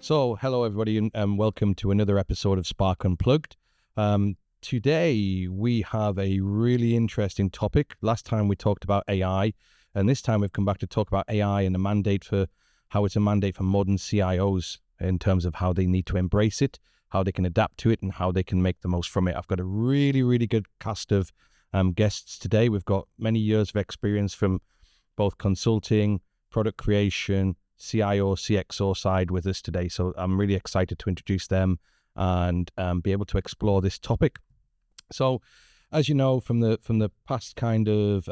So, hello everybody, and welcome to another episode of Spark Unplugged. Today we have a really interesting topic. Last time we talked about AI, and this time we've come back to talk about AI and how it's a mandate for modern CIOs in terms of how they need to embrace it, how they can adapt to it, and how they can make the most from it. I've got a really good cast of guests today. We've got many years of experience from both consulting, product creation, CIO, CXO side with us today. So I'm really excited to introduce them and be able to explore this topic. So as you know, from the past kind of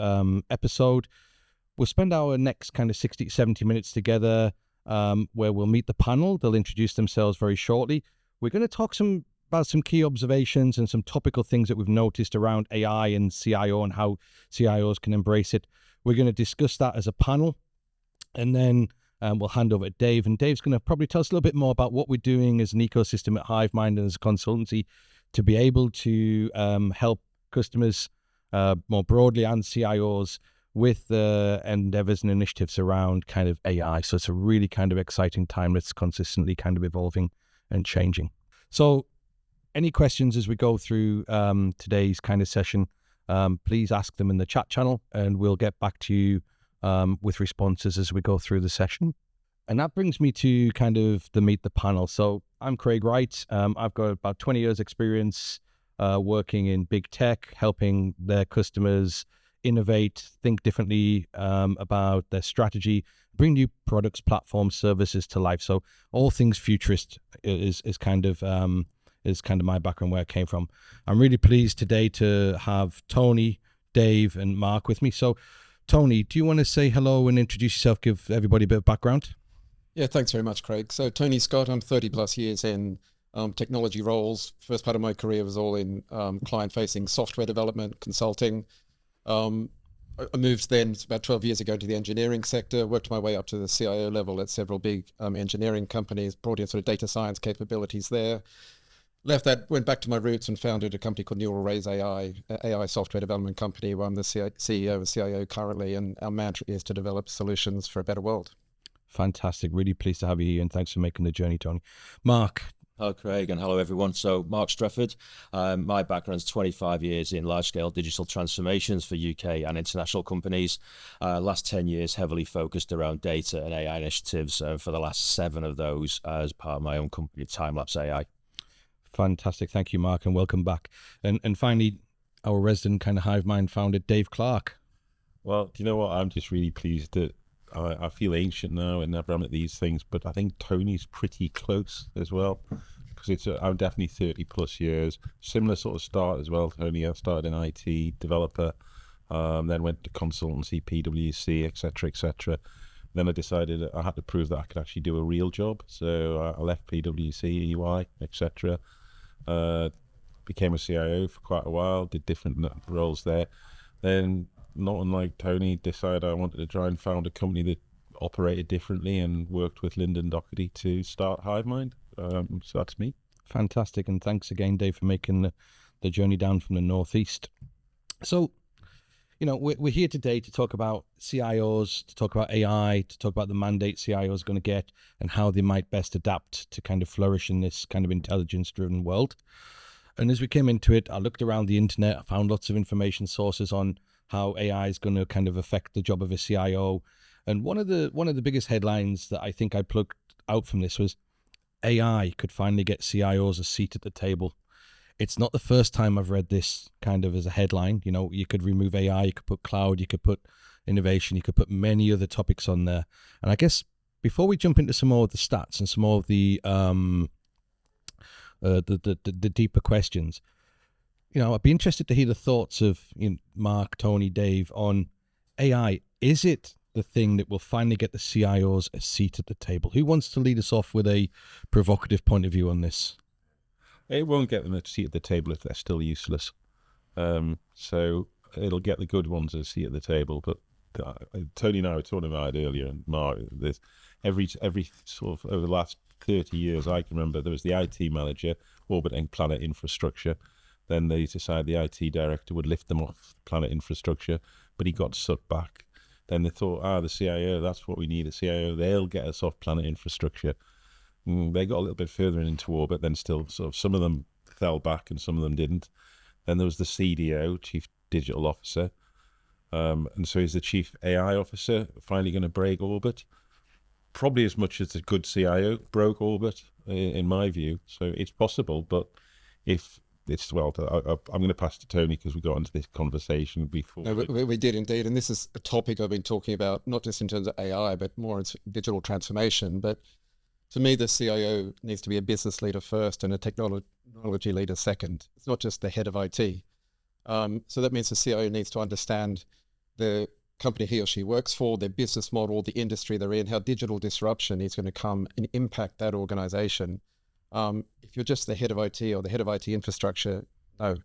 episode, we'll spend our next kind of 60 to 70 minutes together where we'll meet the panel. They'll introduce themselves very shortly. We're going to talk about some key observations and some topical things that we've noticed around AI and CIO and how CIOs can embrace it. We're going to discuss that as a panel, and then we'll hand over to Dave, and Dave's going to probably tell us a little bit more about what we're doing as an ecosystem at HiveMind and as a consultancy to be able to help customers more broadly and CIOs with endeavors and initiatives around kind of AI. So it's a really kind of exciting time that's consistently kind of evolving and changing. So any questions as we go through today's kind of session, please ask them in the chat channel, and we'll get back to you with responses as we go through the session. And that brings me to kind of the meet the panel. So I'm Craig Wright. I've got about 20 years experience working in big tech, helping their customers innovate, think differently about their strategy, bring new products, platforms, services to life. So all things futurist is kind of my background, where I came from. I'm really pleased today to have Tony, Dave, and Mark with me. So Tony, do you want to say hello and introduce yourself, give everybody a bit of background? Yeah, thanks very much, Craig. So Tony Scott, I'm 30 plus years in technology roles. First part of my career was all in client-facing software development, consulting. I moved then about 12 years ago to the engineering sector, worked my way up to the CIO level at several big engineering companies, brought in sort of data science capabilities there. Left that, went back to my roots and founded a company called Neural Raise AI software development company, where I'm the CEO and CIO currently, and our mantra is to develop solutions for a better world. Fantastic. Really pleased to have you here, and thanks for making the journey, Tony. Mark. Hello, Craig, and hello, everyone. So, Mark Strefford. My background is 25 years in large-scale digital transformations for UK and international companies. Last 10 years heavily focused around data and AI initiatives, for the last 7 of those as part of my own company, Timelapse AI. Fantastic. Thank you, Mark, and welcome back. And finally, our resident kind of HiveMind founder, Dave Clark. Well, do you know what? I'm just really pleased that I feel ancient now and never am at these things, but I think Tony's pretty close as well, because I'm definitely 30 plus years. Similar sort of start as well, Tony. I started in IT, developer, then went to consultancy, PwC, etc. Then I decided I had to prove that I could actually do a real job. So I left PwC, EY, etc. Became a CIO for quite a while, did different roles there. Then, not unlike Tony, decided I wanted to try and found a company that operated differently, and worked with Lyndon Doherty to start HiveMind. So that's me. Fantastic. And thanks again, Dave, for making the journey down from the Northeast. So, you know, we're here today to talk about CIOs, to talk about AI, to talk about the mandate CIOs are going to get and how they might best adapt to kind of flourish in this kind of intelligence-driven world. And as we came into it, I looked around the internet, I found lots of information sources on how AI is going to kind of affect the job of a CIO. And one of the biggest headlines that I think I plucked out from this was AI could finally get CIOs a seat at the table. It's not the first time I've read this kind of as a headline. You know, you could remove AI, you could put cloud, you could put innovation, you could put many other topics on there. And I guess before we jump into some more of the stats and some more of the deeper questions, you know, I'd be interested to hear the thoughts of Mark, Tony, Dave on AI. Is it the thing that will finally get the CIOs a seat at the table? Who wants to lead us off with a provocative point of view on this? It won't get them a seat at the table if they're still useless. So it'll get the good ones a seat at the table. But Tony and I were talking about it earlier, and Mark, this every sort of over the last 30 years, I can remember there was the IT manager orbiting planet infrastructure. Then they decided the IT director would lift them off planet infrastructure, but he got sucked back. Then they thought, the CIO, that's what we need, a CIO. They'll get us off planet infrastructure. They got a little bit further into orbit, then still sort of some of them fell back and some of them didn't. Then there was the CDO, Chief Digital Officer. And so is the Chief AI Officer finally going to break orbit? Probably as much as the good CIO broke orbit, in my view. So it's possible, but if it's, well, I'm going to pass to Tony because we got into this conversation before. No, we did indeed. And this is a topic I've been talking about, not just in terms of AI, but more in digital transformation. But to me, the CIO needs to be a business leader first and a technology leader second. It's not just the head of IT. So that means the CIO needs to understand the company he or she works for, their business model, the industry they're in, how digital disruption is going to come and impact that organization. If you're just the head of IT or the head of IT infrastructure, no.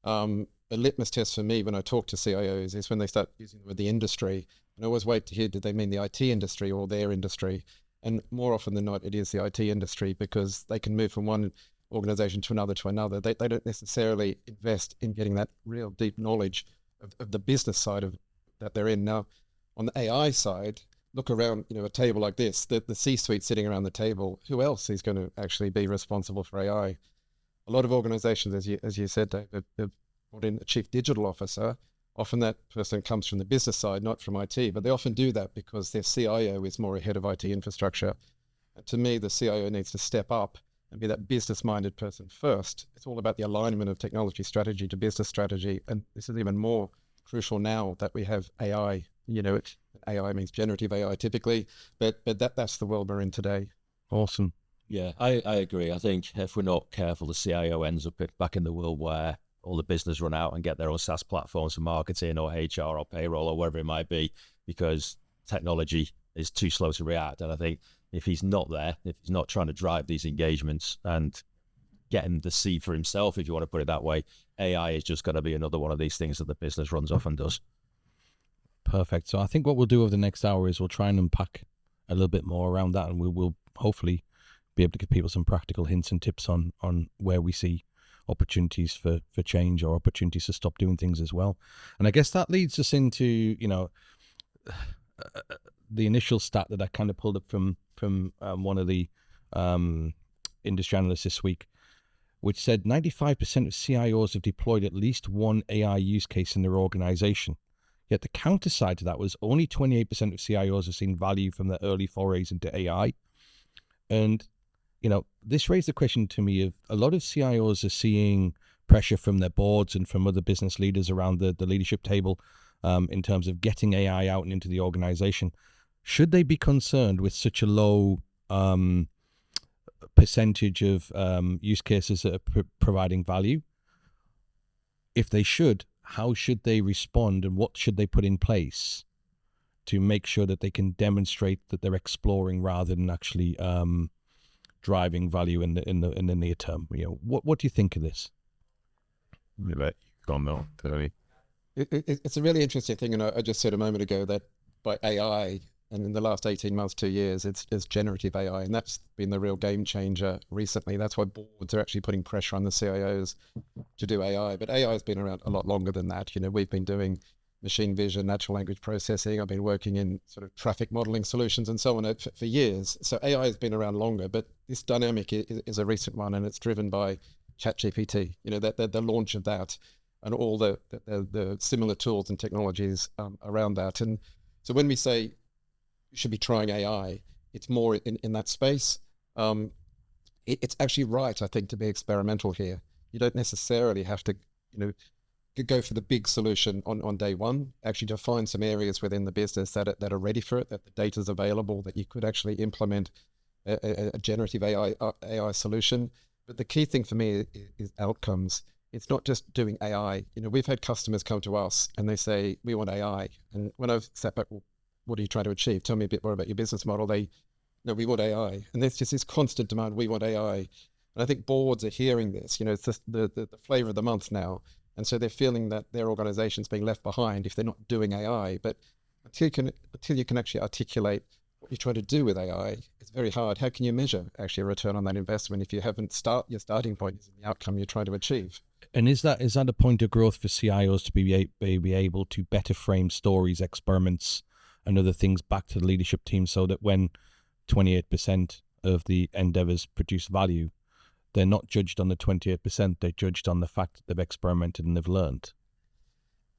A litmus test for me when I talk to CIOs is when they start using the word the industry. And I always wait to hear, did they mean the IT industry or their industry? And more often than not, it is the IT industry, because they can move from one organization to another. They don't necessarily invest in getting that real deep knowledge of the business side of that they're in. Now, on the AI side, look around, a table like this, the C-suite sitting around the table, who else is going to actually be responsible for AI? A lot of organizations, as you said, David, have brought in a chief digital officer. Often that person comes from the business side, not from IT, but they often do that because their CIO is more ahead of IT infrastructure. And to me, the CIO needs to step up and be that business-minded person first. It's all about the alignment of technology strategy to business strategy. And this is even more crucial now that we have AI. AI means generative AI typically, but that's the world we're in today. Awesome. Yeah, I agree. I think if we're not careful, the CIO ends up back in the world where all the business run out and get their own SaaS platforms for marketing or HR or payroll or whatever it might be, because technology is too slow to react. And I think if he's not there, if he's not trying to drive these engagements and getting the seed for himself, if you want to put it that way, AI is just going to be another one of these things that the business runs off and does. Perfect. So I think what we'll do over the next hour is we'll try and unpack a little bit more around that, and we will hopefully be able to give people some practical hints and tips on where we see opportunities for change or opportunities to stop doing things as well. And I guess that leads us into, the initial stat that I kind of pulled up from one of the industry analysts this week, which said 95% of CIOs have deployed at least one AI use case in their organization. Yet the counter side to that was only 28% of CIOs have seen value from their early forays into AI. And, this raised the question to me of a lot of CIOs are seeing pressure from their boards and from other business leaders around the leadership table in terms of getting AI out and into the organization. Should they be concerned with such a low percentage of use cases that are providing value? If they should, how should they respond and what should they put in place to make sure that they can demonstrate that they're exploring rather than actually driving value in the near term? What do you think of this? Let you go on now, Tony. It's a really interesting thing, and I just said a moment ago that by AI, and in the last 18 months, 2 years, it's generative AI, and that's been the real game changer recently. That's why boards are actually putting pressure on the CIOs to do AI. But AI has been around a lot longer than that. We've been doing machine vision, natural language processing. I've been working in sort of traffic modeling solutions and so on for years. So AI has been around longer, but this dynamic is a recent one, and it's driven by ChatGPT, the launch of that and all the similar tools and technologies around that. And so when we say you should be trying AI, it's more in that space. It's actually right, I think, to be experimental here. You don't necessarily have to, go for the big solution on day one. Actually, to find some areas within the business that are ready for it, that the data is available, that you could actually implement a generative AI solution. But the key thing for me is outcomes. It's not just doing AI. We've had customers come to us and they say, we want AI. And when I've sat back, well, what are you trying to achieve? Tell me a bit more about your business model. No, we want AI. And there's just this constant demand, we want AI. And I think boards are hearing this, it's the flavor of the month now. And so they're feeling that their organization's being left behind if they're not doing AI. But until you can actually articulate what you're trying to do with AI, it's very hard. How can you measure actually a return on that investment if you haven't your starting point is the outcome you're trying to achieve? And is that a point of growth for CIOs to be able to better frame stories, experiments, and other things back to the leadership team, so that when 28% of the endeavors produce value, they're not judged on the 28%, they're judged on the fact that they've experimented and they've learned.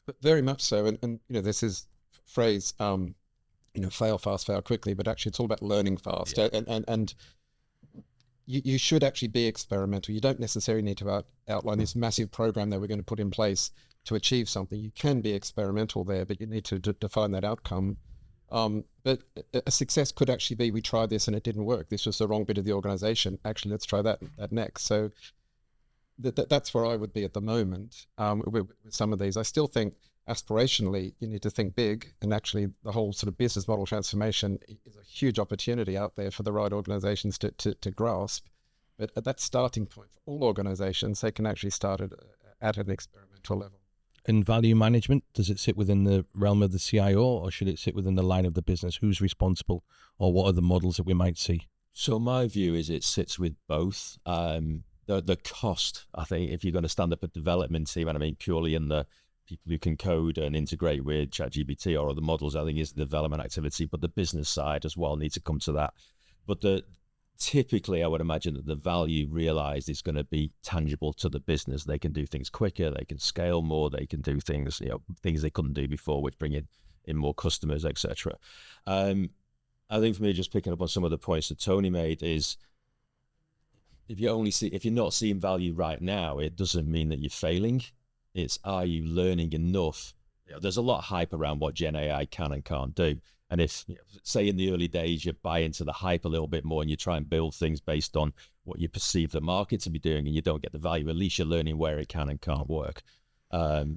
But very much so. And this is phrase, fail fast, fail quickly, but actually it's all about learning fast. Yeah. And you should actually be experimental. You don't necessarily need to outline this massive program that we're going to put in place to achieve something. You can be experimental there, but you need to define that outcome. But a success could actually be, we tried this and it didn't work. This was the wrong bit of the organization. Actually, let's try that next. So that's where I would be at the moment with some of these. I still think aspirationally, you need to think big, and actually the whole sort of business model transformation is a huge opportunity out there for the right organizations to grasp. But at that starting point for all organizations, they can actually start at an experimental level. In value management, does it sit within the realm of the CIO, or should it sit within the line of the business? Who's responsible, or what are the models that we might see? So my view is it sits with both. The cost, I think, if you're going to stand up a development team, and I mean purely in the people who can code and integrate with ChatGPT or other models, I think is the development activity, but the business side as well needs to come to that. But typically, I would imagine that the value realized is going to be tangible to the business. They can do things quicker, they can scale more, they can do things, things they couldn't do before, which bring in more customers, etc. I think for me, just picking up on some of the points that Tony made is, if you're not seeing value right now, it doesn't mean that you're failing. It's, are you learning enough? There's a lot of hype around what Gen AI can and can't do. And if, say in the early days, you buy into the hype a little bit more and you try and build things based on what you perceive the market to be doing and you don't get the value, at least you're learning where it can and can't work. I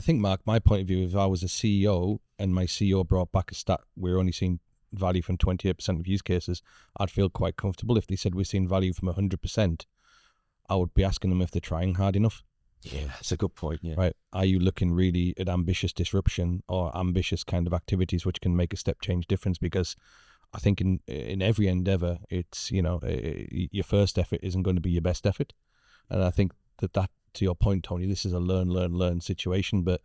think, Mark, my point of view, if I was a CEO and my CEO brought back a stat, we're only seeing value from 28% of use cases, I'd feel quite comfortable. If they said we're seeing value from 100%, I would be asking them if they're trying hard enough. Yeah, that's a good point. Yeah. Right. Are you looking really at ambitious disruption or ambitious kind of activities which can make a step change difference? Because I think in every endeavor, it's, your first effort isn't going to be your best effort. And I think that to your point, Tony, this is a learn situation. But,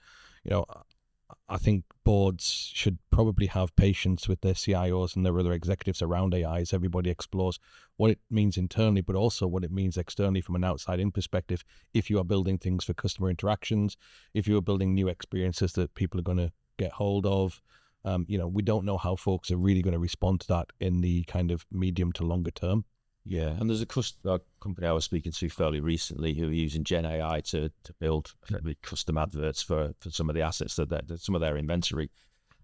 I think boards should probably have patience with their CIOs and their other executives around AI as everybody explores what it means internally, but also what it means externally from an outside-in perspective. If you are building things for customer interactions, if you are building new experiences that people are going to get hold of, we don't know how folks are really going to respond to that in the kind of medium to longer term. Yeah, and there's a company I was speaking to fairly recently who are using Gen AI to build custom adverts for some of the assets that some of their inventory,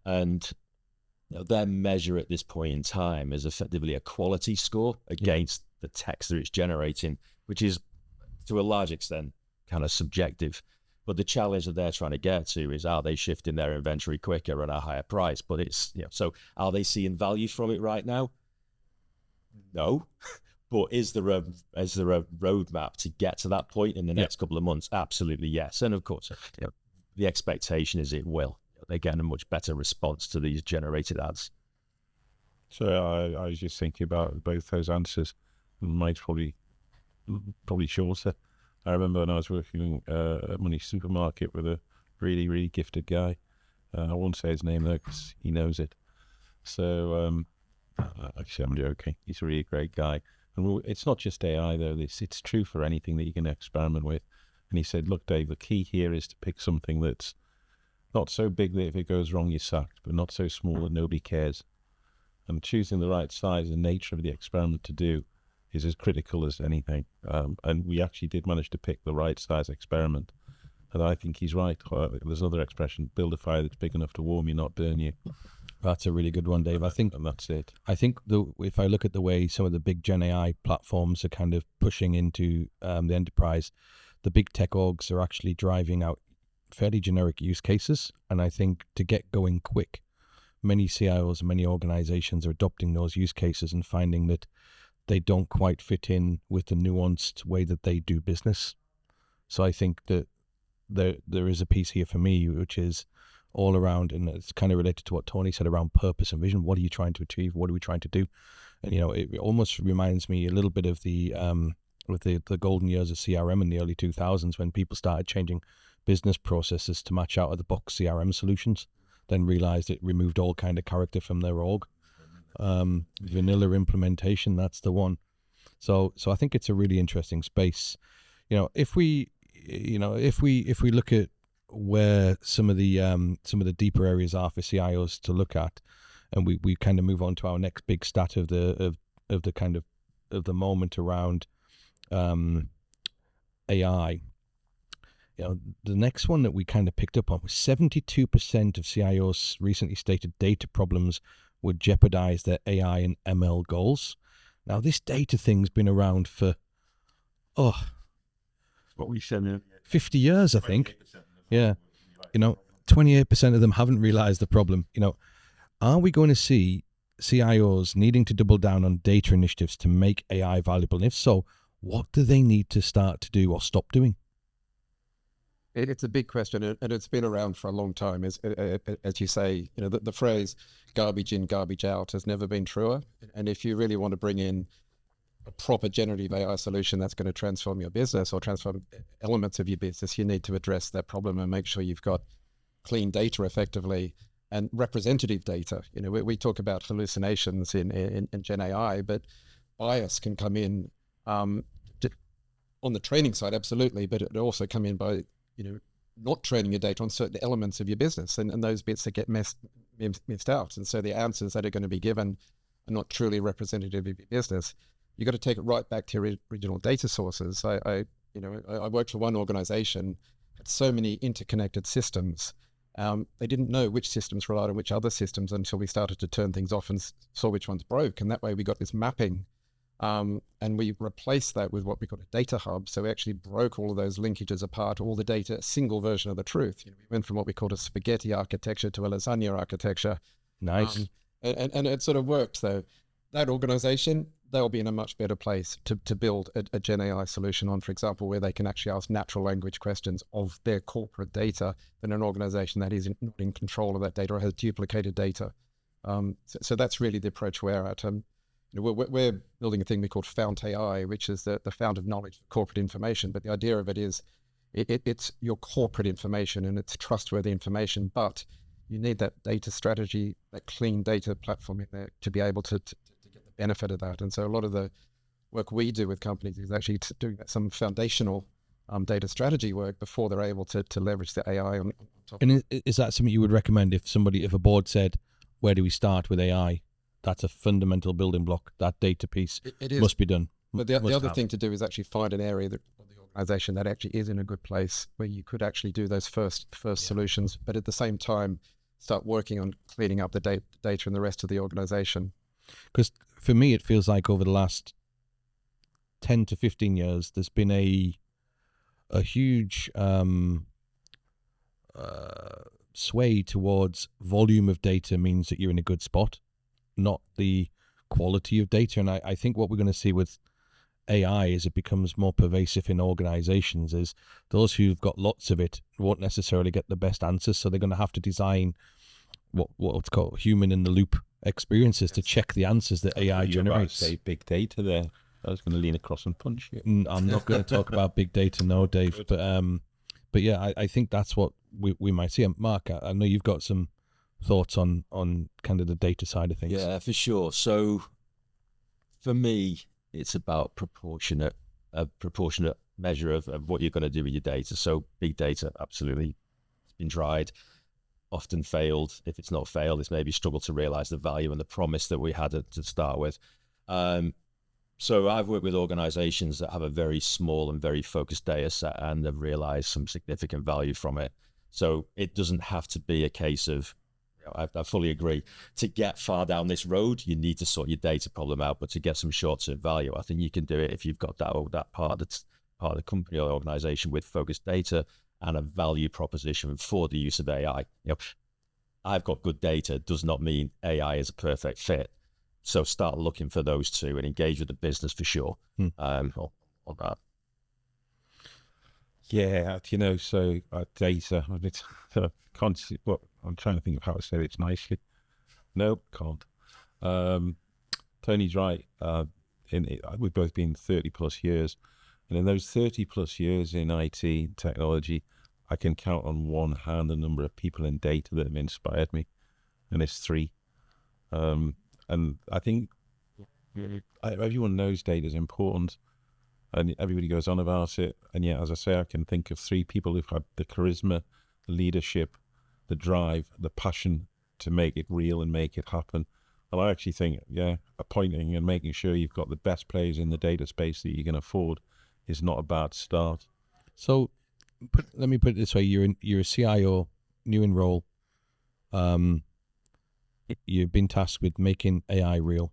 and their measure at this point in time is effectively a quality score against the text that it's generating, which is to a large extent kind of subjective. But the challenge that they're trying to get to is, are they shifting their inventory quicker at a higher price? But it's so are they seeing value from it right now? No. But is there a roadmap to get to that point in the next couple of months? Absolutely, yes. And of course, the expectation is it will. They're getting a much better response to these generated ads. So I was just thinking about both those answers. Mine's probably shorter. I remember when I was working at a money supermarket with a really, really gifted guy. I won't say his name though, because he knows it. So actually, I'm joking. He's a really great guy. And it's not just AI though. It's true for anything that you can experiment with. And he said, look, Dave, the key here is to pick something that's not so big that if it goes wrong, you're sacked, but not so small that nobody cares. And choosing the right size and nature of the experiment to do is as critical as anything. And we actually did manage to pick the right size experiment. And I think he's right. There's another expression, build a fire that's big enough to warm you, not burn you. That's a really good one, Dave. And that's it. I think if I look at the way some of the big Gen AI platforms are kind of pushing into the enterprise, the big tech orgs are actually driving out fairly generic use cases. And I think to get going quick, many CIOs and many organizations are adopting those use cases and finding that they don't quite fit in with the nuanced way that they do business. So I think that there is a piece here for me, which is all around, and it's kind of related to what Tony said around purpose and vision. What are you trying to achieve? What are we trying to do? And it almost reminds me a little bit of the golden years of CRM in the early 2000s, when people started changing business processes to match out of the box CRM solutions, then realized it removed all kind of character from their org. vanilla implementation. That's the one. So I think it's a really interesting space. If we look at where some of the deeper areas are for CIOs to look at, and we kind of move on to our next big stat of the moment around AI. The next one that we kind of picked up on was 72% of CIOs recently stated data problems would jeopardize their AI and ML goals. Now, this data thing's been around for, What we said, 50 years, I think. Yeah. 28% of them haven't realized the problem. Are we going to see CIOs needing to double down on data initiatives to make AI valuable? And if so, what do they need to start to do or stop doing? It's a big question, and it's been around for a long time. As you say, the phrase "garbage in, garbage out" has never been truer. And if you really want to bring in a proper generative AI solution that's going to transform your business or transform elements of your business, you need to address that problem and make sure you've got clean data effectively and representative data. We talk about hallucinations in Gen AI, but bias can come in on the training side, absolutely, but it also come in by not training your data on certain elements of your business, and those bits that get missed out. And so the answers that are going to be given are not truly representative of your business. You've got to take it right back to your original data sources. I worked for one organization, had so many interconnected systems. They didn't know which systems relied on which other systems until we started to turn things off and saw which ones broke. And that way we got this mapping. And we replaced that with what we call a data hub. So we actually broke all of those linkages apart, all the data, a single version of the truth. We went from what we called a spaghetti architecture to a lasagna architecture. Nice. And it sort of worked. So that organization, they'll be in a much better place to build a Gen AI solution on, for example, where they can actually ask natural language questions of their corporate data than an organization that is not in control of that data or has duplicated data. So that's really the approach we're at. We're building a thing we call Fount AI, which is the fount of knowledge for corporate information. But the idea of it is it's your corporate information and it's trustworthy information, but you need that data strategy, that clean data platform in there to be able to get the benefit of that. And so a lot of the work we do with companies is actually doing some foundational data strategy work before they're able to leverage the AI on top. And is that something you would recommend if a board said, where do we start with AI? That's a fundamental building block. That data piece it is. Must be done. But the other thing to do is actually find an area of the organization that actually is in a good place where you could actually do those first solutions, but at the same time, start working on cleaning up the data in the rest of the organization. Because for me, it feels like over the last 10 to 15 years, there's been a huge sway towards volume of data means that you're in a good spot, not the quality of data. And I think what we're going to see with AI as it becomes more pervasive in organizations is those who've got lots of it won't necessarily get the best answers. So they're going to have to design what's called human in the loop experiences to check the answers that AI generates. Say big data there. I was going to lean across and punch you. I'm not going to talk about big data, no, Dave. But yeah, I think that's what we might see. And Mark, I know you've got some thoughts on kind of the data side of things. Yeah, for sure. So for me, it's about a proportionate measure of what you're going to do with your data. So big data, absolutely, it's been tried, often failed. If it's not failed, it's maybe struggled to realize the value and the promise that we had to start with. So I've worked with organizations that have a very small and very focused data set and have realized some significant value from it. So it doesn't have to be a case of, I fully agree. To get far down this road, you need to sort your data problem out. But to get some short-term value, I think you can do it if you've got that part of the company or organization with focused data and a value proposition for the use of AI. I've got good data does not mean AI is a perfect fit. So start looking for those two and engage with the business for sure on that. Yeah, so data. I'm trying to think of how to say it nicely. Nope, can't. Tony's right. We've both been 30 plus years. And in those 30 plus years in IT and technology, I can count on one hand the number of people in data that have inspired me. And it's 3. And I think everyone knows data is important, and everybody goes on about it. And yet, as I say, I can think of 3 people who've had the charisma, the leadership, the drive, the passion to make it real and make it happen. And I actually think, appointing and making sure you've got the best players in the data space that you can afford is not a bad start. So let me put it this way. You're a CIO, new in role. You've been tasked with making AI real.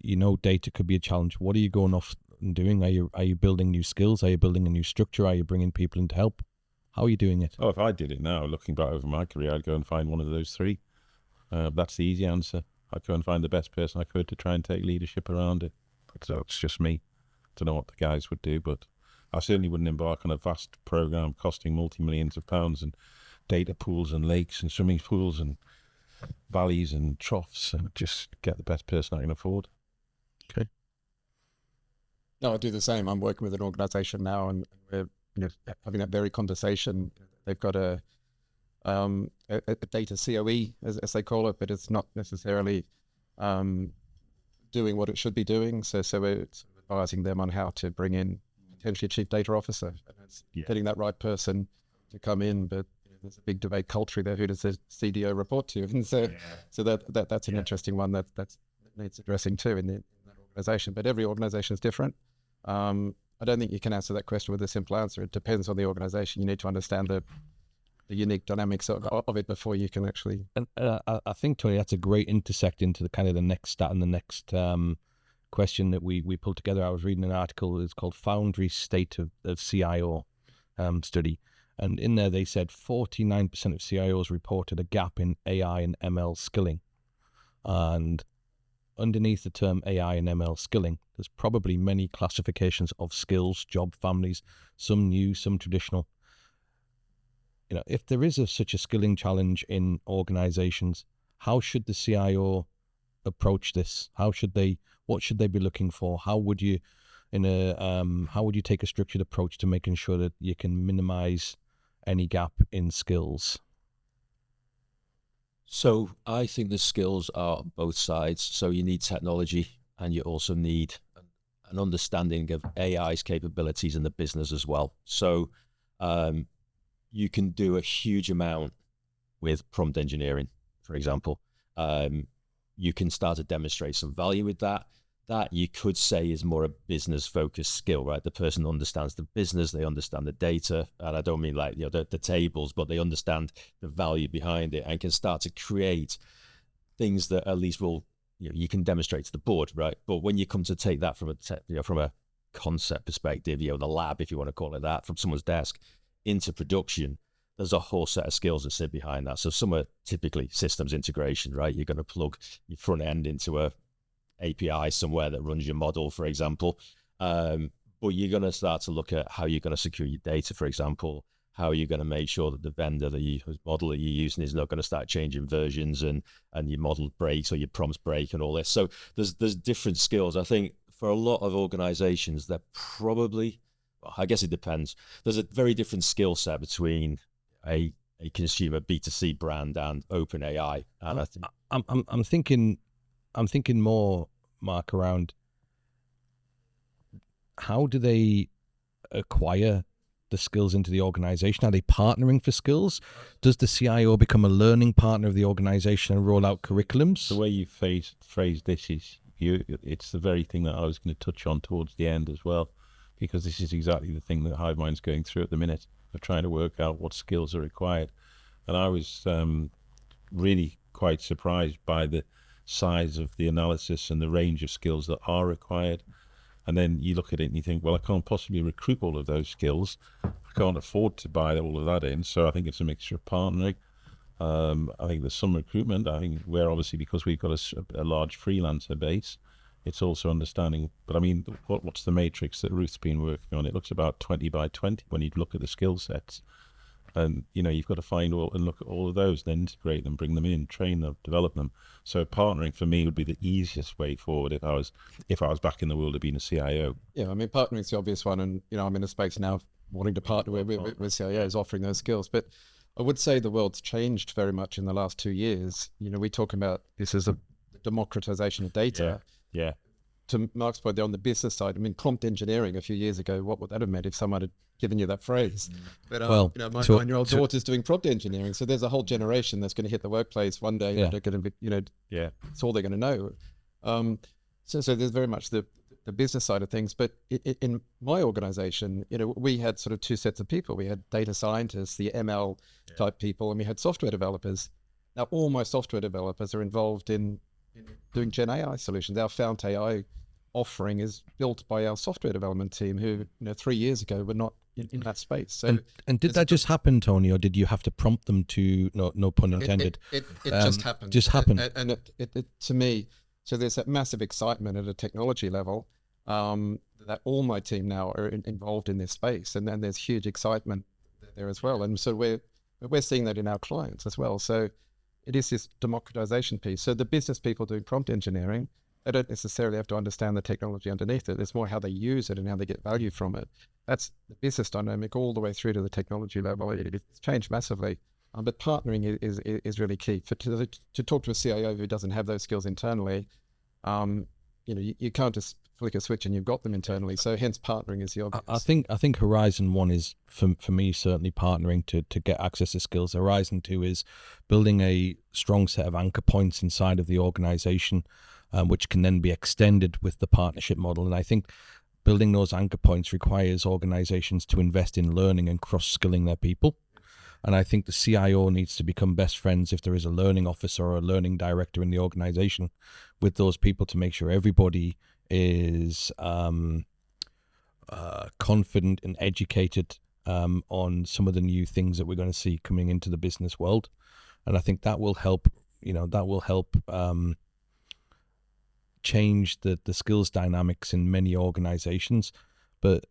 You know data could be a challenge. What are you going off and doing? Are you building new skills? Are you building a new structure? Are you bringing people in to help? How are you doing it? Oh, if I did it now, looking back over my career, I'd go and find one of those 3. That's the easy answer. I'd go and find the best person I could to try and take leadership around it. So it's just me. Don't know what the guys would do, but I certainly wouldn't embark on a vast program costing multi-millions of pounds and data pools and lakes and swimming pools and valleys and troughs, and just get the best person I can afford. Okay. No, I do the same. I'm working with an organization now, and we're having that very conversation. They've got a data COE, as they call it, but it's not necessarily doing what it should be doing. So we're advising them on how to bring in potentially a chief data officer. And it's getting that right person to come in, but there's a big debate culturally there. Who does the CDO report to? And so that's an interesting one that needs addressing too in that organization. But every organization is different. I don't think you can answer that question with a simple answer. It depends on the organization. You need to understand the unique dynamics of it before you can actually. And I think, Tony, that's a great intersect into the kind of the next stat and the next question that we pulled together. I was reading an article. It's called Foundry State of CIO study. And in there, they said 49% of CIOs reported a gap in AI and ML skilling. And underneath the term AI and ML skilling, there's probably many classifications of skills, job families, some new, some traditional. If there is such a skilling challenge in organizations, how should the CIO approach this? What should they be looking for? How would you take a structured approach to making sure that you can minimize any gap in skills? So I think the skills are both sides. So you need technology, and you also need an understanding of AI's capabilities in the business as well. So you can do a huge amount with prompt engineering, for example. You can start to demonstrate some value with that. That you could say is more a business-focused skill, right? The person understands the business, they understand the data, and I don't mean like the tables, but they understand the value behind it and can start to create things that at least will you can demonstrate to the board, right? But when you come to take that from a concept perspective, the lab, if you want to call it that, from someone's desk into production, there's a whole set of skills that sit behind that. So some are typically systems integration, right? You're going to plug your front end into a API somewhere that runs your model, for example. But you're going to start to look at how you're going to secure your data, for example. How are you going to make sure that the vendor, whose model that you're using is not going to start changing versions and your model breaks or your prompts break and all this. So there's different skills. I think for a lot of organizations, they're probably, well, I guess it depends. There's a very different skill set between a consumer B2C brand and OpenAI. And I think I'm thinking more, Mark, around how do they acquire the skills into the organization? Are they partnering for skills? Does the CIO become a learning partner of the organization and roll out curriculums? The way you phrase this is it's the very thing that I was going to touch on towards the end as well, because this is exactly the thing that HiveMind's going through at the minute, of trying to work out what skills are required. And I was really quite surprised by the size of the analysis and the range of skills that are required. And then you look at it and you think, well, I can't possibly recruit all of those skills. I can't afford to buy all of that in. So I think it's a mixture of partnering. I think there's some recruitment. I think we're obviously, because we've got a large freelancer base, it's also understanding. But I mean, what's the matrix that Ruth's been working on? It looks about 20 by 20 when you look at the skill sets. And, you've got to find and look at all of those, then integrate them, bring them in, train them, develop them. So partnering for me would be the easiest way forward if I was back in the world of being a CIO. Yeah, I mean, partnering is the obvious one. And, I'm in a space now wanting to partner with CIOs, offering those skills. But I would say the world's changed very much in the last 2 years. We talk about this as the democratization of data. Yeah. To Mark's point there on the business side, I mean, prompt engineering a few years ago, what would that have meant if someone had given you that phrase? But Well, you know, my 9-year-old daughter's doing prompt engineering, so there's a whole generation that's going to hit the workplace one day. They're going to be, you know, it's all they're going to know. So there's very much the business side of things. But in my organization, you know, we had sort of two sets of people. We had data scientists, the ML type people, and we had software developers. Now, all my software developers are involved in doing Gen AI solutions. Our Fount AI offering is built by our software development team, who, you know, 3 years ago were not in that space. So, and did that just happen, Tony, or did you have to prompt them to? No pun intended. It just happened. Just happened. And it to me, so there's that massive excitement at a technology level that all my team now are involved in this space, and then there's huge excitement there as well. And so we're seeing that in our clients as well. So it is this democratization piece. So the business people doing prompt engineering, they don't necessarily have to understand the technology underneath it. It's more how they use it and how they get value from it. That's the business dynamic all the way through to the technology level. It's changed massively. But partnering is really key. To talk to a CIO who doesn't have those skills internally, you know, you can't just flick a switch and you've got them internally. So hence partnering is the obvious. I think Horizon 1 is, for me, certainly partnering to get access to skills. Horizon 2 is building a strong set of anchor points inside of the organization, which can then be extended with the partnership model. And I think building those anchor points requires organizations to invest in learning and cross-skilling their people. And I think the CIO needs to become best friends, if there is a learning officer or a learning director in the organization, with those people to make sure everybody is confident and educated on some of the new things that we're going to see coming into the business world. And I think that will help, you know, change the skills dynamics in many organizations. But,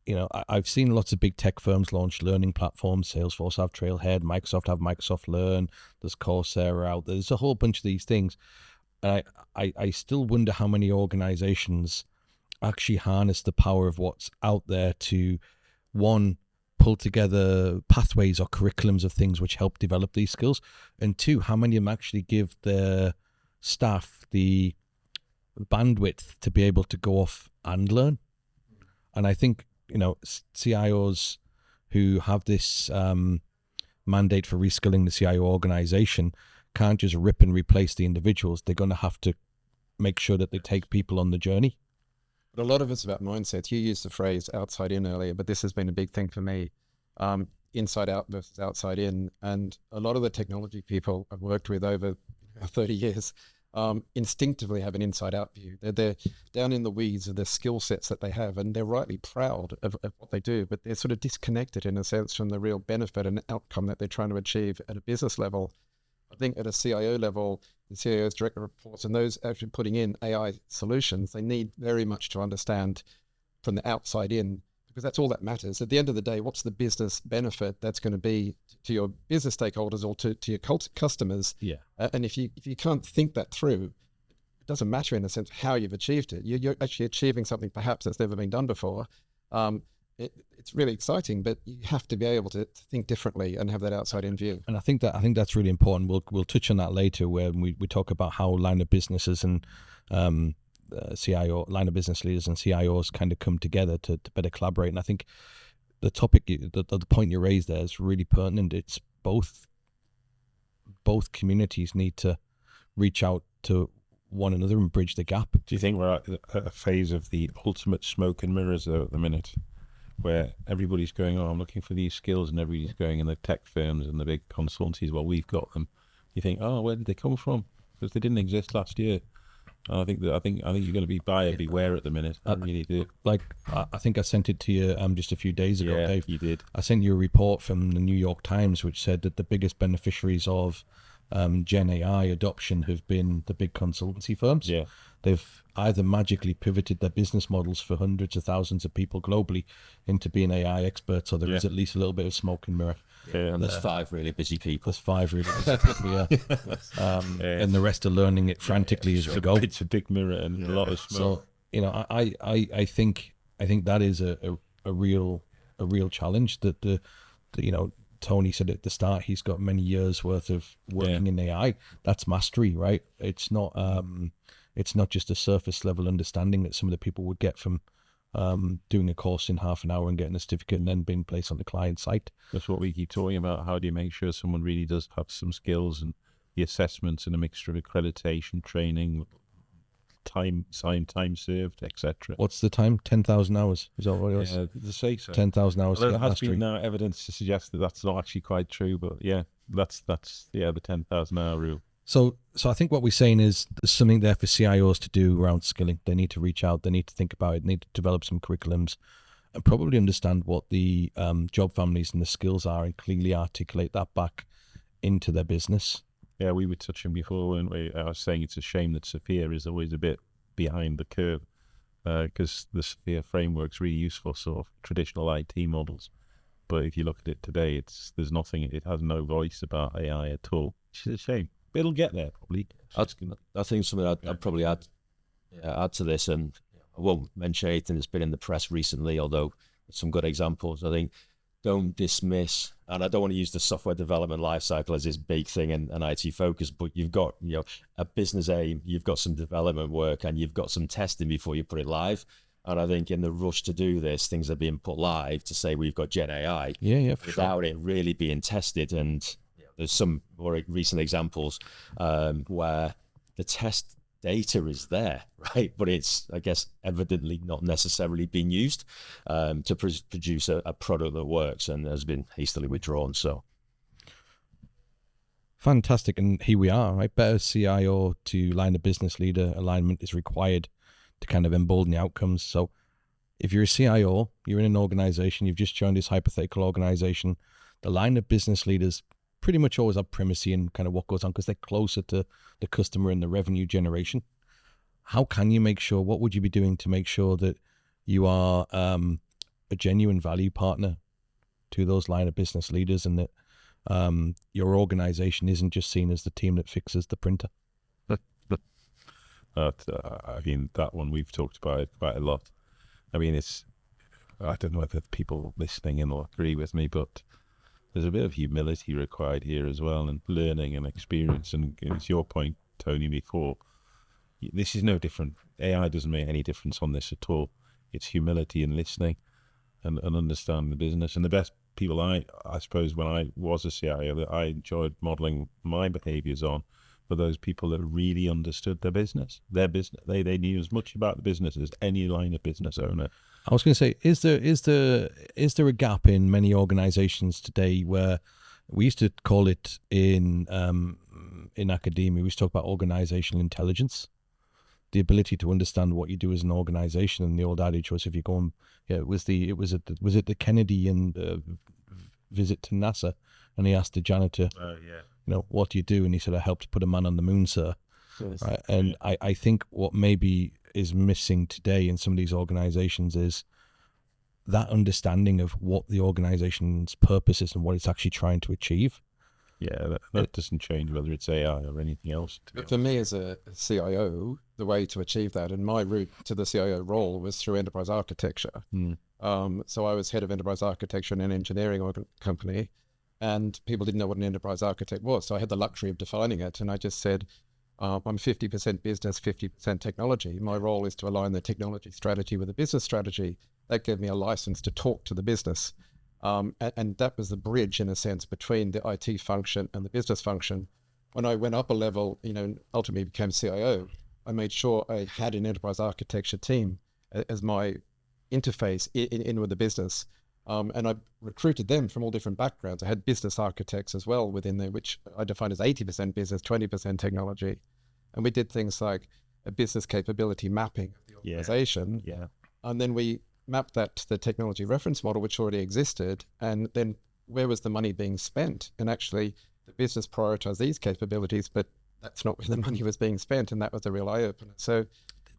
you know, I've seen lots of big tech firms launch learning platforms. Salesforce have Trailhead, Microsoft have Microsoft Learn, there's Coursera out there. There's a whole bunch of these things. And I still wonder how many organizations actually harness the power of what's out there to, one, pull together pathways or curriculums of things which help develop these skills, and two, how many of them actually give their staff the bandwidth to be able to go off and learn. And I think, you know, CIOs who have this mandate for reskilling the CIO organization can't just rip and replace the individuals. They're going to have to make sure that they take people on the journey. But a lot of it's about mindset. You used the phrase outside in earlier, but this has been a big thing for me. Inside out versus outside in. And a lot of the technology people I've worked with over 30 years instinctively have an inside out view. They're down in the weeds of the skill sets that they have, and they're rightly proud of what they do, but they're sort of disconnected in a sense from the real benefit and outcome that they're trying to achieve at a business level. I think at a CIO level, the CIO's direct reports and those actually putting in AI solutions, they need very much to understand from the outside in, because that's all that matters. At the end of the day, what's the business benefit that's going to be to your business stakeholders or to your customers? Yeah. And if you can't think that through, it doesn't matter in a sense how you've achieved it. You're actually achieving something perhaps that's never been done before. It's really exciting, but you have to be able to think differently and have that outside-in view. And I think that's really important. We'll touch on that later when we talk about how line of businesses and line of business leaders and CIOs kind of come together to better collaborate. And I think the topic, the point you raised there is really pertinent. It's both communities need to reach out to one another and bridge the gap. Do you think we're at a phase of the ultimate smoke and mirrors though at the minute, where everybody's going, oh, I'm looking for these skills, and everybody's going in the tech firms and the big consultancies, well, we've got them. You think, oh, where did they come from? Because they didn't exist last year. I think you're going to be buyer beware at the minute. I really do. Like, I think I sent it to you just a few days ago, yeah, Dave. You did. I sent you a report from the New York Times which said that the biggest beneficiaries of Gen AI adoption have been the big consultancy firms. Yeah. They've either magically pivoted their business models for hundreds of thousands of people globally into being AI experts, or there is at least a little bit of smoke and mirror. Yeah, and there's 5 really busy people. There's 5 really busy people, yeah. And the rest are learning it frantically as we go. It's a big mirror and a lot of smoke. So, you know, I think that is a real challenge, that the you know, Tony said at the start, he's got many years worth of working in AI. That's mastery, right? It's not just a surface level understanding that some of the people would get from doing a course in half an hour and getting a certificate and then being placed on the client site. That's what we keep talking about. How do you make sure someone really does have some skills, and the assessments and a mixture of accreditation, training, time served, etc. What's the time? 10,000 hours. Is that what it was? Yeah, to say so. 10,000 hours. Well, to there get has mastery. been now evidence to suggest that that's not actually quite true, but yeah, that's the 10,000 hour rule. So I think what we're saying is there's something there for CIOs to do around skilling. They need to reach out. They need to think about it. They need to develop some curriculums and probably understand what the job families and the skills are and clearly articulate that back into their business. Yeah, we were touching before, weren't we? I was saying it's a shame that Sophia is always a bit behind the curve, because the Sophia framework's really useful, sort of traditional IT models. But if you look at it today, there's nothing. It has no voice about AI at all. Which is a shame. But it'll get there probably. I think something I'd probably add to this, and I won't mention anything that's been in the press recently, although some good examples. I think don't dismiss, and I don't want to use the software development lifecycle as this big thing and IT focus, but you've got a business aim, you've got some development work, and you've got some testing before you put it live. And I think in the rush to do this, things are being put live to say we've got Gen AI without it really being tested. And there's some more recent examples where the test data is there, right? But it's, I guess, evidently not necessarily being used to produce a product that works and has been hastily withdrawn. So fantastic. And here we are, right? Better CIO to line a business leader alignment is required to kind of embolden the outcomes. So if you're a CIO, you're in an organization, you've just joined this hypothetical organization, the line of business leaders pretty much always have primacy in kind of what goes on because they're closer to the customer and the revenue generation. How can you make sure, what would you be doing to make sure that you are a genuine value partner to those line of business leaders, and that your organization isn't just seen as the team that fixes the printer? I mean, that one we've talked about it quite a lot. I mean, I don't know whether people listening in will agree with me, but there's a bit of humility required here as well, and learning and experience. And it's your point, Tony, before. This is no different. AI doesn't make any difference on this at all. It's humility and listening and understanding the business. And the best people I suppose, when I was a CIO, that I enjoyed modeling my behaviors on, for those people that really understood their business. They knew as much about the business as any line of business owner. I was going to say, is there a gap in many organizations today where we used to call it in academia, we used to talk about organizational intelligence, the ability to understand what you do as an organization. And the old adage was, if you go and, was it the Kennedy and visit to NASA, and he asked the janitor, what do you do? And he said, I helped put a man on the moon, sir. Yes. Right? And I think what maybe is missing today in some of these organizations is that understanding of what the organization's purpose is and what it's actually trying to achieve. Yeah, that doesn't change whether it's AI or anything else. But for me as a CIO, the way to achieve that, and my route to the CIO role, was through enterprise architecture. So I was head of enterprise architecture in an engineering company, and people didn't know what an enterprise architect was. So I had the luxury of defining it, and I just said, I'm 50% business, 50% technology. My role is to align the technology strategy with the business strategy. That gave me a license to talk to the business. And that was the bridge, in a sense, between the IT function and the business function. When I went up a level, ultimately became CIO, I made sure I had an enterprise architecture team as my interface in with the business. And I recruited them from all different backgrounds. I had business architects as well within there, which I defined as 80% business, 20% technology. And we did things like a business capability mapping of the organization. Yeah. And then we mapped that to the technology reference model, which already existed. And then where was the money being spent? And actually, the business prioritized these capabilities, but that's not where the money was being spent. And that was the real eye-opener. So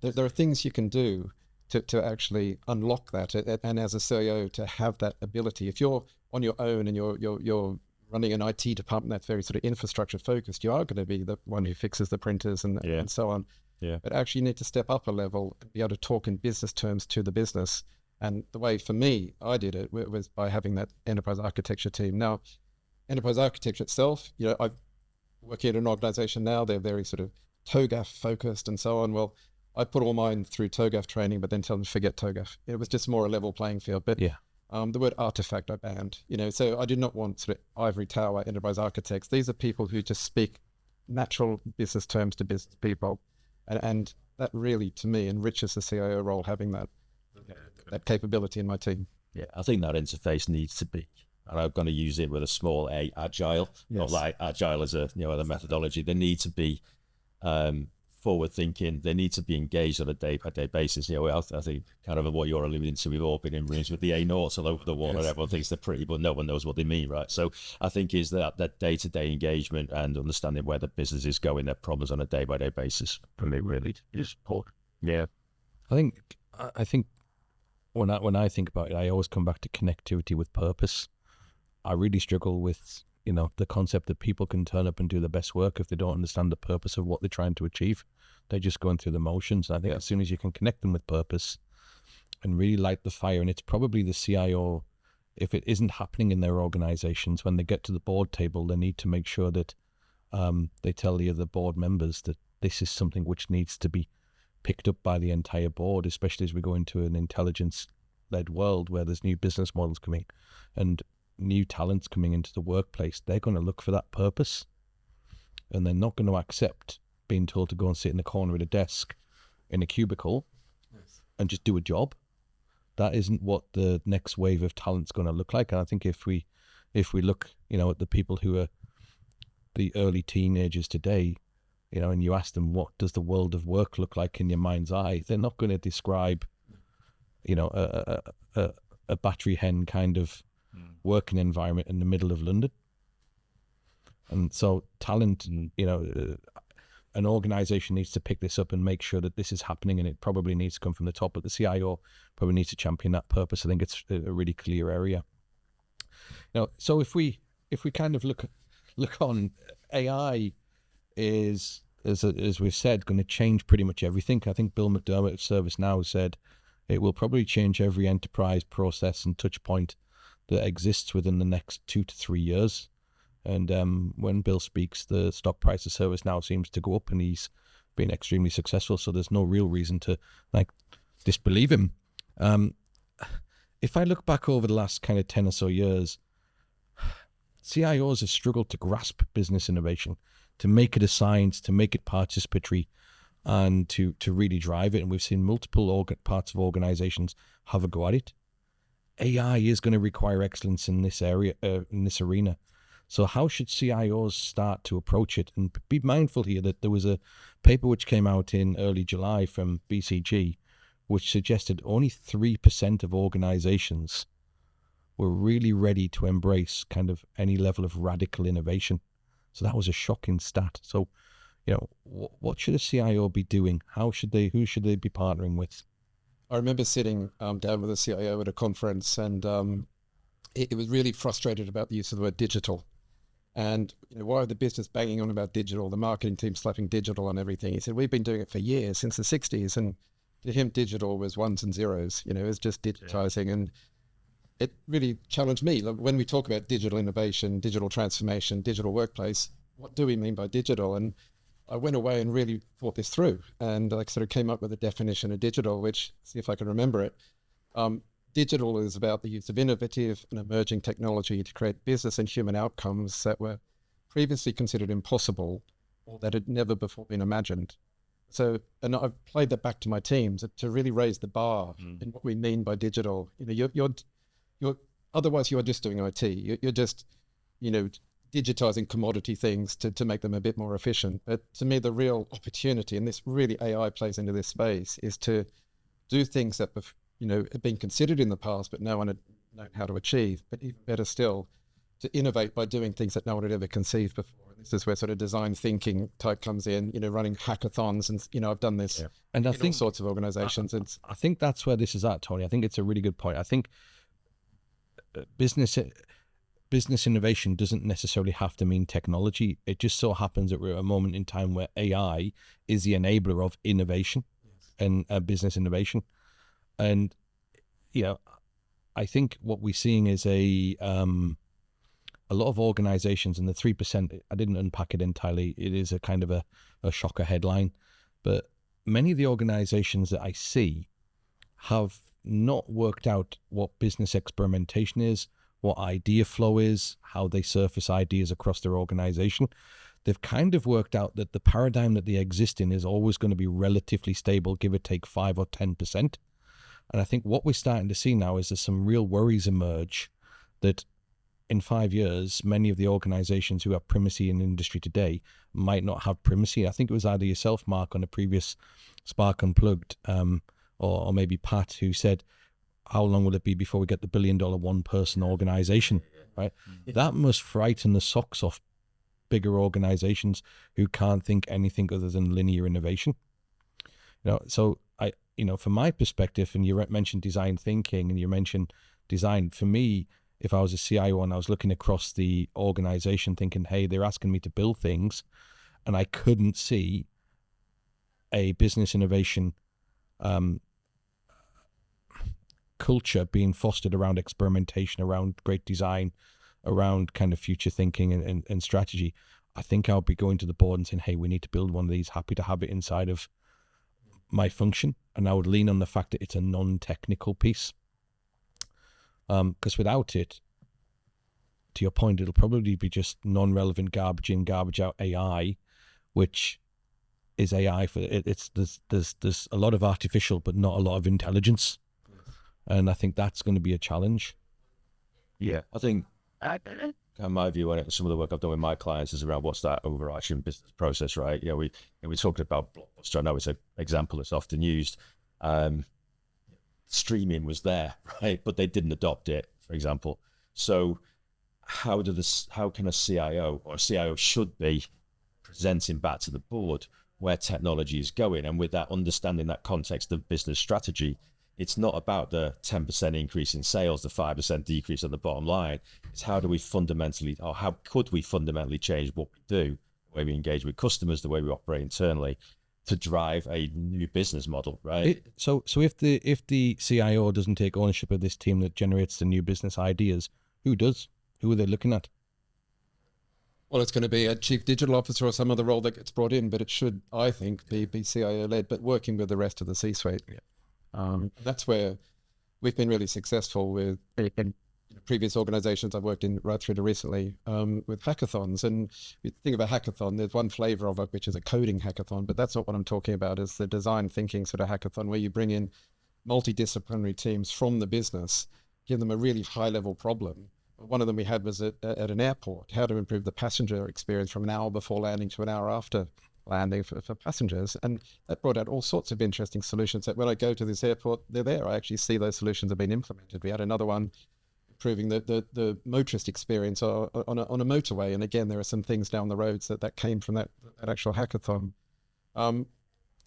there are things you can do to actually unlock that, and as a CEO to have that ability. If you're on your own and you're running an IT department that's very sort of infrastructure focused, you are going to be the one who fixes the printers and so on. Yeah. But actually, you need to step up a level and be able to talk in business terms to the business. And the way for me I did it was by having that enterprise architecture team. Now, enterprise architecture itself, I work at an organization now, they're very sort of TOGAF focused and so on. Well, I put all mine through TOGAF training, but then tell them to forget TOGAF. It was just more a level playing field. But the word artifact I banned, so I did not want sort of ivory tower enterprise architects. These are people who just speak natural business terms to business people. And that really, to me, enriches the CIO role, having that capability in my team. Yeah, I think that interface needs to be, and I'm going to use it with a small a, agile, not like agile as a a methodology. They need to be forward thinking. They need to be engaged on a day-by-day basis. I think kind of what you're alluding to. We've all been in rooms with the A noughts all over the wall, and everyone thinks they're pretty, but no one knows what they mean, right? So I think is that day-to-day engagement and understanding where the business is going, their problems on a day-by-day basis. For me, really is important. Yeah, I think when I think about it, I always come back to connectivity with purpose. I really struggle with the concept that people can turn up and do the best work if they don't understand the purpose of what they're trying to achieve. They're just going through the motions. And I think as soon as you can connect them with purpose and really light the fire, and it's probably the CIO, if it isn't happening in their organizations, when they get to the board table, they need to make sure that they tell the other board members that this is something which needs to be picked up by the entire board, especially as we go into an intelligence-led world where there's new business models coming and new talents coming into the workplace. They're going to look for that purpose, and they're not going to accept being told to go and sit in the corner at a desk in a cubicle and just do a job. That isn't what the next wave of talent's going to look like. And I think if we look at the people who are the early teenagers today, and you ask them, what does the world of work look like in your mind's eye, they're not going to describe a battery hen kind of working environment in the middle of London. And so talent, and an organization needs to pick this up and make sure that this is happening, and it probably needs to come from the top, but the CIO probably needs to champion that purpose. I think it's a really clear area. So if we kind of look on, AI is, as we've said, going to change pretty much everything. I think Bill McDermott of ServiceNow said it will probably change every enterprise process and touch point that exists within the next 2 to 3 years. And when Bill speaks, the stock price of ServiceNow seems to go up, and he's been extremely successful. So there's no real reason to disbelieve him. If I look back over the last kind of 10 or so years, CIOs have struggled to grasp business innovation, to make it a science, to make it participatory, and to really drive it. And we've seen multiple parts of organizations have a go at it. AI is going to require excellence in this area, in this arena. So how should CIOs start to approach it? And be mindful here that there was a paper which came out in early July from BCG, which suggested only 3% of organizations were really ready to embrace kind of any level of radical innovation. So that was a shocking stat. So, what should a CIO be doing? Who should they be partnering with? I remember sitting down with a CIO at a conference, and it was really frustrated about the use of the word digital. And why are the business banging on about digital? The marketing team slapping digital on everything. He said, we've been doing it for years, since the 60s. And to him, digital was ones and zeros. It was just digitizing. And it really challenged me. Like, when we talk about digital innovation, digital transformation, digital workplace, what do we mean by digital? And I went away and really thought this through, and I sort of came up with a definition of digital, which, see if I can remember it. Digital is about the use of innovative and emerging technology to create business and human outcomes that were previously considered impossible or that had never before been imagined. So, and I've played that back to my teams to really raise the bar in what we mean by digital. You're otherwise you are just doing IT. You're just, digitizing commodity things to make them a bit more efficient. But to me, the real opportunity, and this really AI plays into this space, is to do things that have been considered in the past, but no one had known how to achieve. But even better still, to innovate by doing things that no one had ever conceived before. And this is where sort of design thinking type comes in. Running hackathons, and I've done this and I in think all sorts of organizations. I think that's where this is at, Tony. I think it's a really good point. I think business innovation doesn't necessarily have to mean technology. It just so happens that we're at a moment in time where AI is the enabler of innovation and business innovation. And, I think what we're seeing is a a lot of organizations, and the 3%, I didn't unpack it entirely. It is a kind of a shocker headline, but many of the organizations that I see have not worked out what business experimentation is, what idea flow is, how they surface ideas across their organization. They've kind of worked out that the paradigm that they exist in is always going to be relatively stable, give or take 5 or 10%. And I think what we're starting to see now is there's some real worries emerge that in 5 years, many of the organizations who have primacy in the industry today might not have primacy. I think it was either yourself, Mark, on a previous Spark Unplugged, or maybe Pat, who said, how long will it be before we get the $1 billion one-person organization, right? That must frighten the socks off bigger organizations who can't think anything other than linear innovation. So from my perspective, and you mentioned design thinking and you mentioned design, for me, if I was a CIO and I was looking across the organization thinking, hey, they're asking me to build things, and I couldn't see a business innovation culture being fostered around experimentation, around great design, around kind of future thinking and strategy, I think I'll be going to the board and saying, hey, we need to build one of these, happy to have it inside of my function. And I would lean on the fact that it's a non-technical piece. Because without it, to your point, it'll probably be just non-relevant garbage in, garbage out AI, which is AI for it. There's a lot of artificial, but not a lot of intelligence. And I think that's going to be a challenge. Yeah, I think my view on it, some of the work I've done with my clients is around what's that overarching business process, right? We talked about Blockbuster. I know it's an example that's often used. Streaming was there, right? But they didn't adopt it, for example. So how can a CIO, or a CIO should be, presenting back to the board where technology is going? And with that, understanding that context of business strategy, it's not about the 10% increase in sales, the 5% decrease on the bottom line. It's how could we fundamentally change what we do, the way we engage with customers, the way we operate internally, to drive a new business model, right? So if the CIO doesn't take ownership of this team that generates the new business ideas, who does? Who are they looking at? Well, it's going to be a chief digital officer or some other role that gets brought in, but it should, I think, be CIO led, but working with the rest of the C-suite. Yeah. That's where we've been really successful with previous organizations I've worked in right through to recently, with hackathons. And if you think of a hackathon, there's one flavor of it, which is a coding hackathon, but that's not what I'm talking about. It's the design thinking sort of hackathon where you bring in multidisciplinary teams from the business, give them a really high level problem. One of them we had was at an airport, how to improve the passenger experience from an hour before landing to an hour after landing for passengers. And that brought out all sorts of interesting solutions that when I go to this airport, they're there. I actually see those solutions have been implemented. We had another one improving the motorist experience on a motorway. And again, there are some things down the roads that came from that actual hackathon. And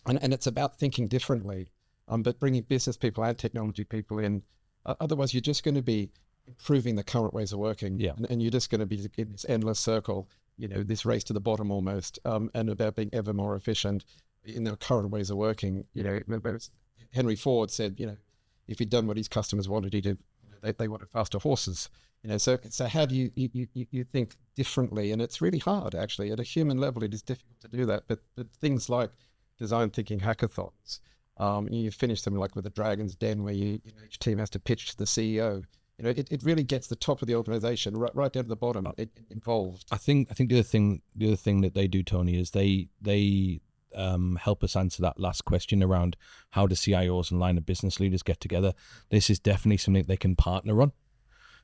it's about thinking differently, but bringing business people and technology people in. Otherwise, you're just going to be improving the current ways of working. Yeah. And you're just going to be in this endless circle, this race to the bottom almost, and about being ever more efficient in the current ways of working. Henry Ford said, if he'd done what his customers wanted, they wanted faster horses. So how do you think differently? And it's really hard, actually. At a human level, it is difficult to do that. But things like design thinking hackathons, you finish something like with the Dragon's Den, where each team has to pitch to the CEO. It really gets the top of the organization right down to the bottom involved. I think the other thing that they do, Tony, is they help us answer that last question around how do CIOs and line of business leaders get together. This is definitely something they can partner on.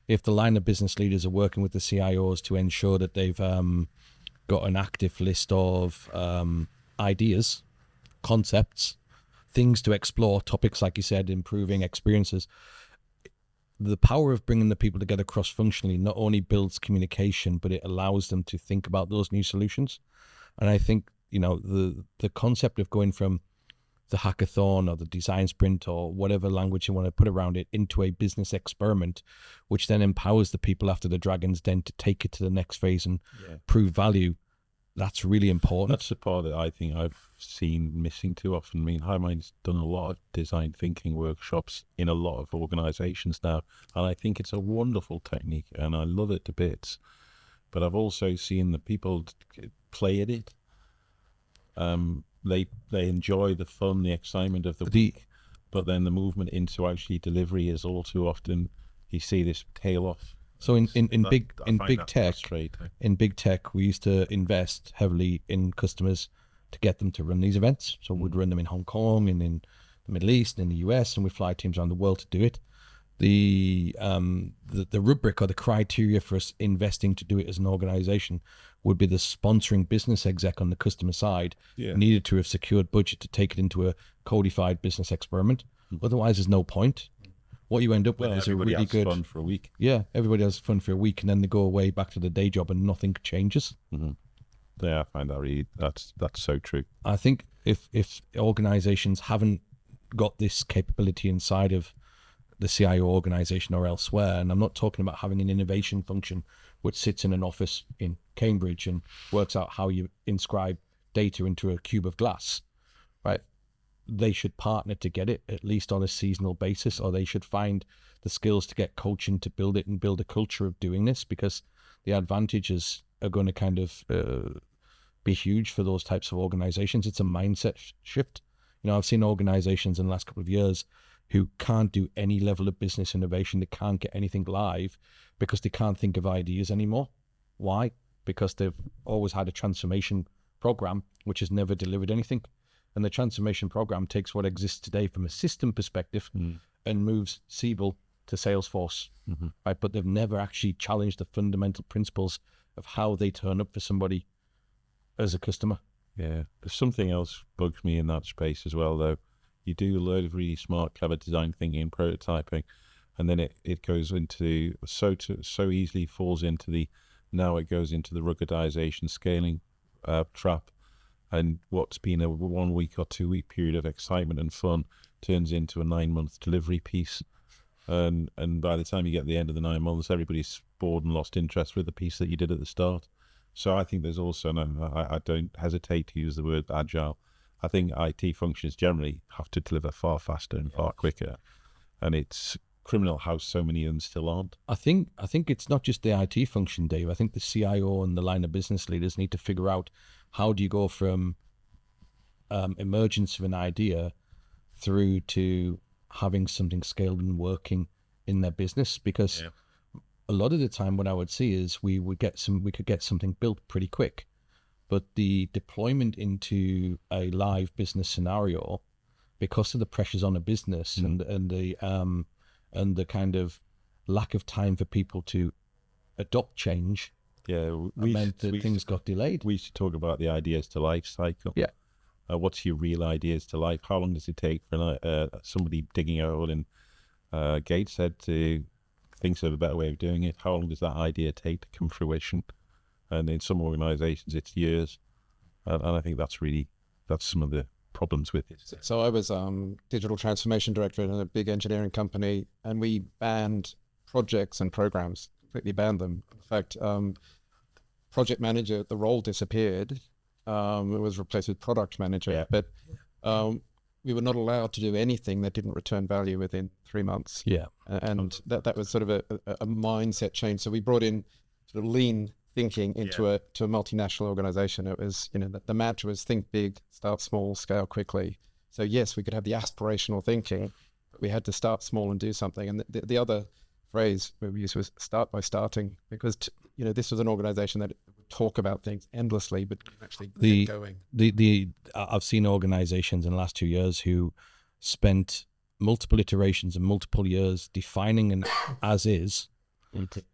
If the line of business leaders are working with the CIOs to ensure that they've got an active list of ideas, concepts, things to explore, topics like you said, improving experiences. The power of bringing the people together cross-functionally not only builds communication, but it allows them to think about those new solutions. And I think, the concept of going from the hackathon or the design sprint or whatever language you want to put around it into a business experiment, which then empowers the people after the Dragon's Den to take it to the next phase and prove value, that's really important. That's the part that I think I've seen missing too often. I mean, HiveMind's done a lot of design thinking workshops in a lot of organizations now, and I think it's a wonderful technique, and I love it to bits. but I've also seen the people play at it. They enjoy the fun, the excitement of the week, but then the movement into actually delivery is all too often you see this tail off. So in big tech, frustrating. in big tech, we used to invest heavily in customers to get them to run these events. So we'd run them in Hong Kong and in the Middle East and in the US, and we fly teams around the world to do it. The rubric or the criteria for us investing to do it as an organization would be the sponsoring business exec on the customer side needed to have secured budget to take it into a codified business experiment. Otherwise, there's no point. What you end up with is a really good fun for a week. Yeah, everybody has fun for a week, and then they go away back to the day job, and nothing changes. Yeah, I find that really that's so true. I think if organizations haven't got this capability inside of the CIO organization or elsewhere, and I'm not talking about having an innovation function which sits in an office in Cambridge and works out how you inscribe data into a cube of glass, right? They should partner to get it, at least on a seasonal basis, or they should find the skills to get coaching to build it and build a culture of doing this, because the advantages are going to kind of be huge for those types of organizations. It's a mindset shift. You know, I've seen organizations in the last couple of years who can't do any level of business innovation. They can't get anything live because they can't think of ideas anymore. Why? Because they've always had a transformation program which has never delivered anything. And the transformation program takes what exists today from a system perspective and moves Siebel to Salesforce, right? But they've never actually challenged the fundamental principles of how they turn up for somebody as a customer. Yeah, there's something else bugs me in that space as well, though. You do a load of really smart, clever design thinking and prototyping, and then it goes into so easily falls into the ruggedization, scaling trap. And what's been a 1 week or 2 week period of excitement and fun turns into a 9-month delivery piece. And by the time you get to the end of the 9 months, everybody's bored and lost interest with the piece that you did at the start. So I think there's also, I don't hesitate to use the word agile. I think IT functions generally have to deliver far faster and far quicker. And it's criminal how so many of them still aren't. I think it's not just the IT function, Dave. I think the CIO and the line of business leaders need to figure out, how do you go from emergence of an idea through to having something scaled and working in their business? Because a lot of the time what I would see is we could get something built pretty quick, but the deployment into a live business scenario, because of the pressures on a business and the kind of lack of time for people to adopt change, meant that things got delayed. We used to talk about the ideas to life cycle. Yeah. What's your real ideas to life? How long does it take for somebody digging a hole in Gateshead to think of a better way of doing it? How long does that idea take to come fruition? And in some organizations, it's years. And I think that's some of the problems with it. So I was digital transformation director in a big engineering company, and we banned projects and programs, completely banned them. In fact, project manager, the role disappeared. It was replaced with product manager, but we were not allowed to do anything that didn't return value within 3 months. And that was sort of a mindset change. So we brought in sort of lean thinking into a multinational organization. It was, the mantra was think big, start small, scale quickly. So yes, we could have the aspirational thinking, but we had to start small and do something. And the other phrase we used was start by starting, because this was an organization that would talk about things endlessly, but actually get going. I've seen organizations in the last 2 years who spent multiple iterations and multiple years defining an as is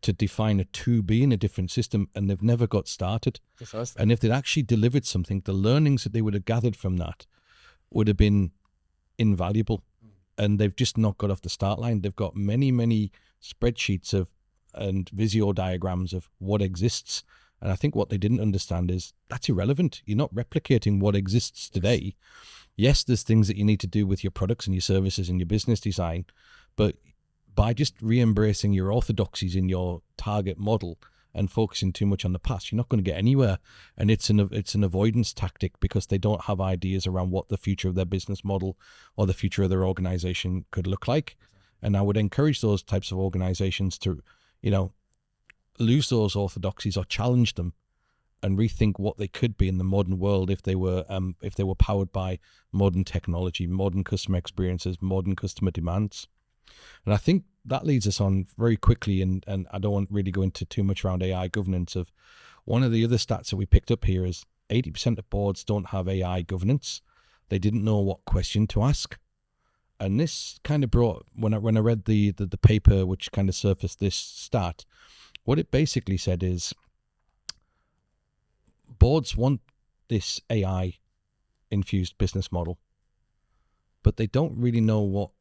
to define a to be in a different system, and they've never got started. Precisely. And if they'd actually delivered something, the learnings that they would have gathered from that would have been invaluable. And they've just not got off the start line. They've got many spreadsheets and Visio diagrams of what exists. And I think what they didn't understand is that's irrelevant. You're not replicating what exists today. Yes, there's things that you need to do with your products and your services and your business design, but by just re-embracing your orthodoxies in your target model and focusing too much on the past, you're not going to get anywhere. And it's an avoidance tactic, because they don't have ideas around what the future of their business model or the future of their organization could look like. And I would encourage those types of organizations to, lose those orthodoxies or challenge them and rethink what they could be in the modern world if they were powered by modern technology, modern customer experiences, modern customer demands. And I think that leads us on very quickly, and I don't want to really go into too much around AI governance. Of one of the other stats that we picked up here is 80% of boards don't have AI governance. They didn't know what question to ask. And this kind of brought, when I read the paper which kind of surfaced this stat, what it basically said is boards want this AI infused business model, but they don't really know what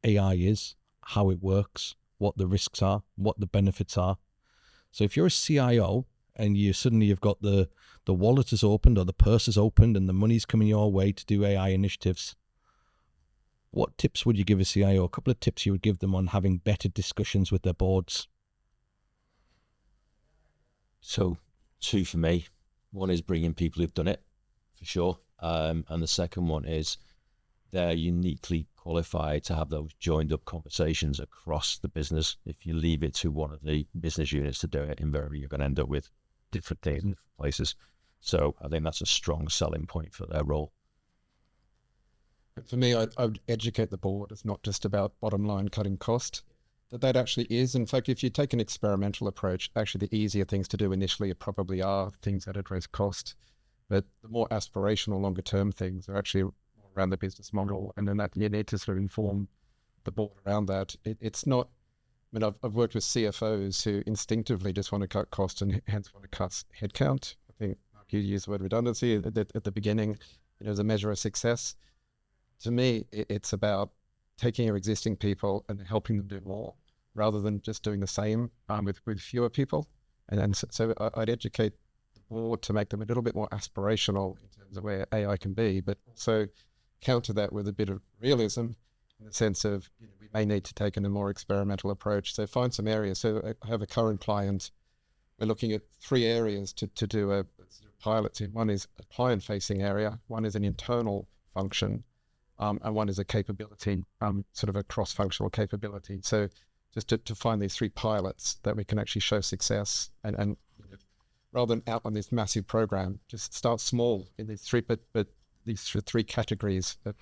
AI is, how it works, what the risks are, what the benefits are. So if you're a CIO and you've got the wallet is opened or the purse is opened and the money's coming your way to do AI initiatives, what tips would you give a CIO? A couple of tips you would give them on having better discussions with their boards. So 2 for me. One is bringing people who've done it, for sure. And the second one is they're uniquely qualified to have those joined up conversations across the business. If you leave it to one of the business units to do it, invariably you're going to end up with different things in different places. So I think that's a strong selling point for their role. For me, I would educate the board. It's not just about bottom line cutting cost. That actually is. In fact, if you take an experimental approach, actually the easier things to do initially probably are things that address cost. But the more aspirational, longer term things are actually around the business model. And then that you need to sort of inform the board around that. It's not, I mean, I've worked with CFOs who instinctively just want to cut costs and hence want to cut headcount. I think you used the word redundancy at the beginning, as a measure of success. To me, it's about taking your existing people and helping them do more rather than just doing the same with fewer people. And so I'd educate the board to make them a little bit more aspirational in terms of where AI can be, but also counter that with a bit of realism in the sense of we may need to take in a more experimental approach. So find some areas. So I have a current client. We're looking at 3 areas to do a pilot in. One is a client-facing area, one is an internal function, and one is a capability, sort of a cross-functional capability. So just to find these 3 pilots that we can actually show success and rather than out on this massive program, just start small in these 3, but these 3 categories of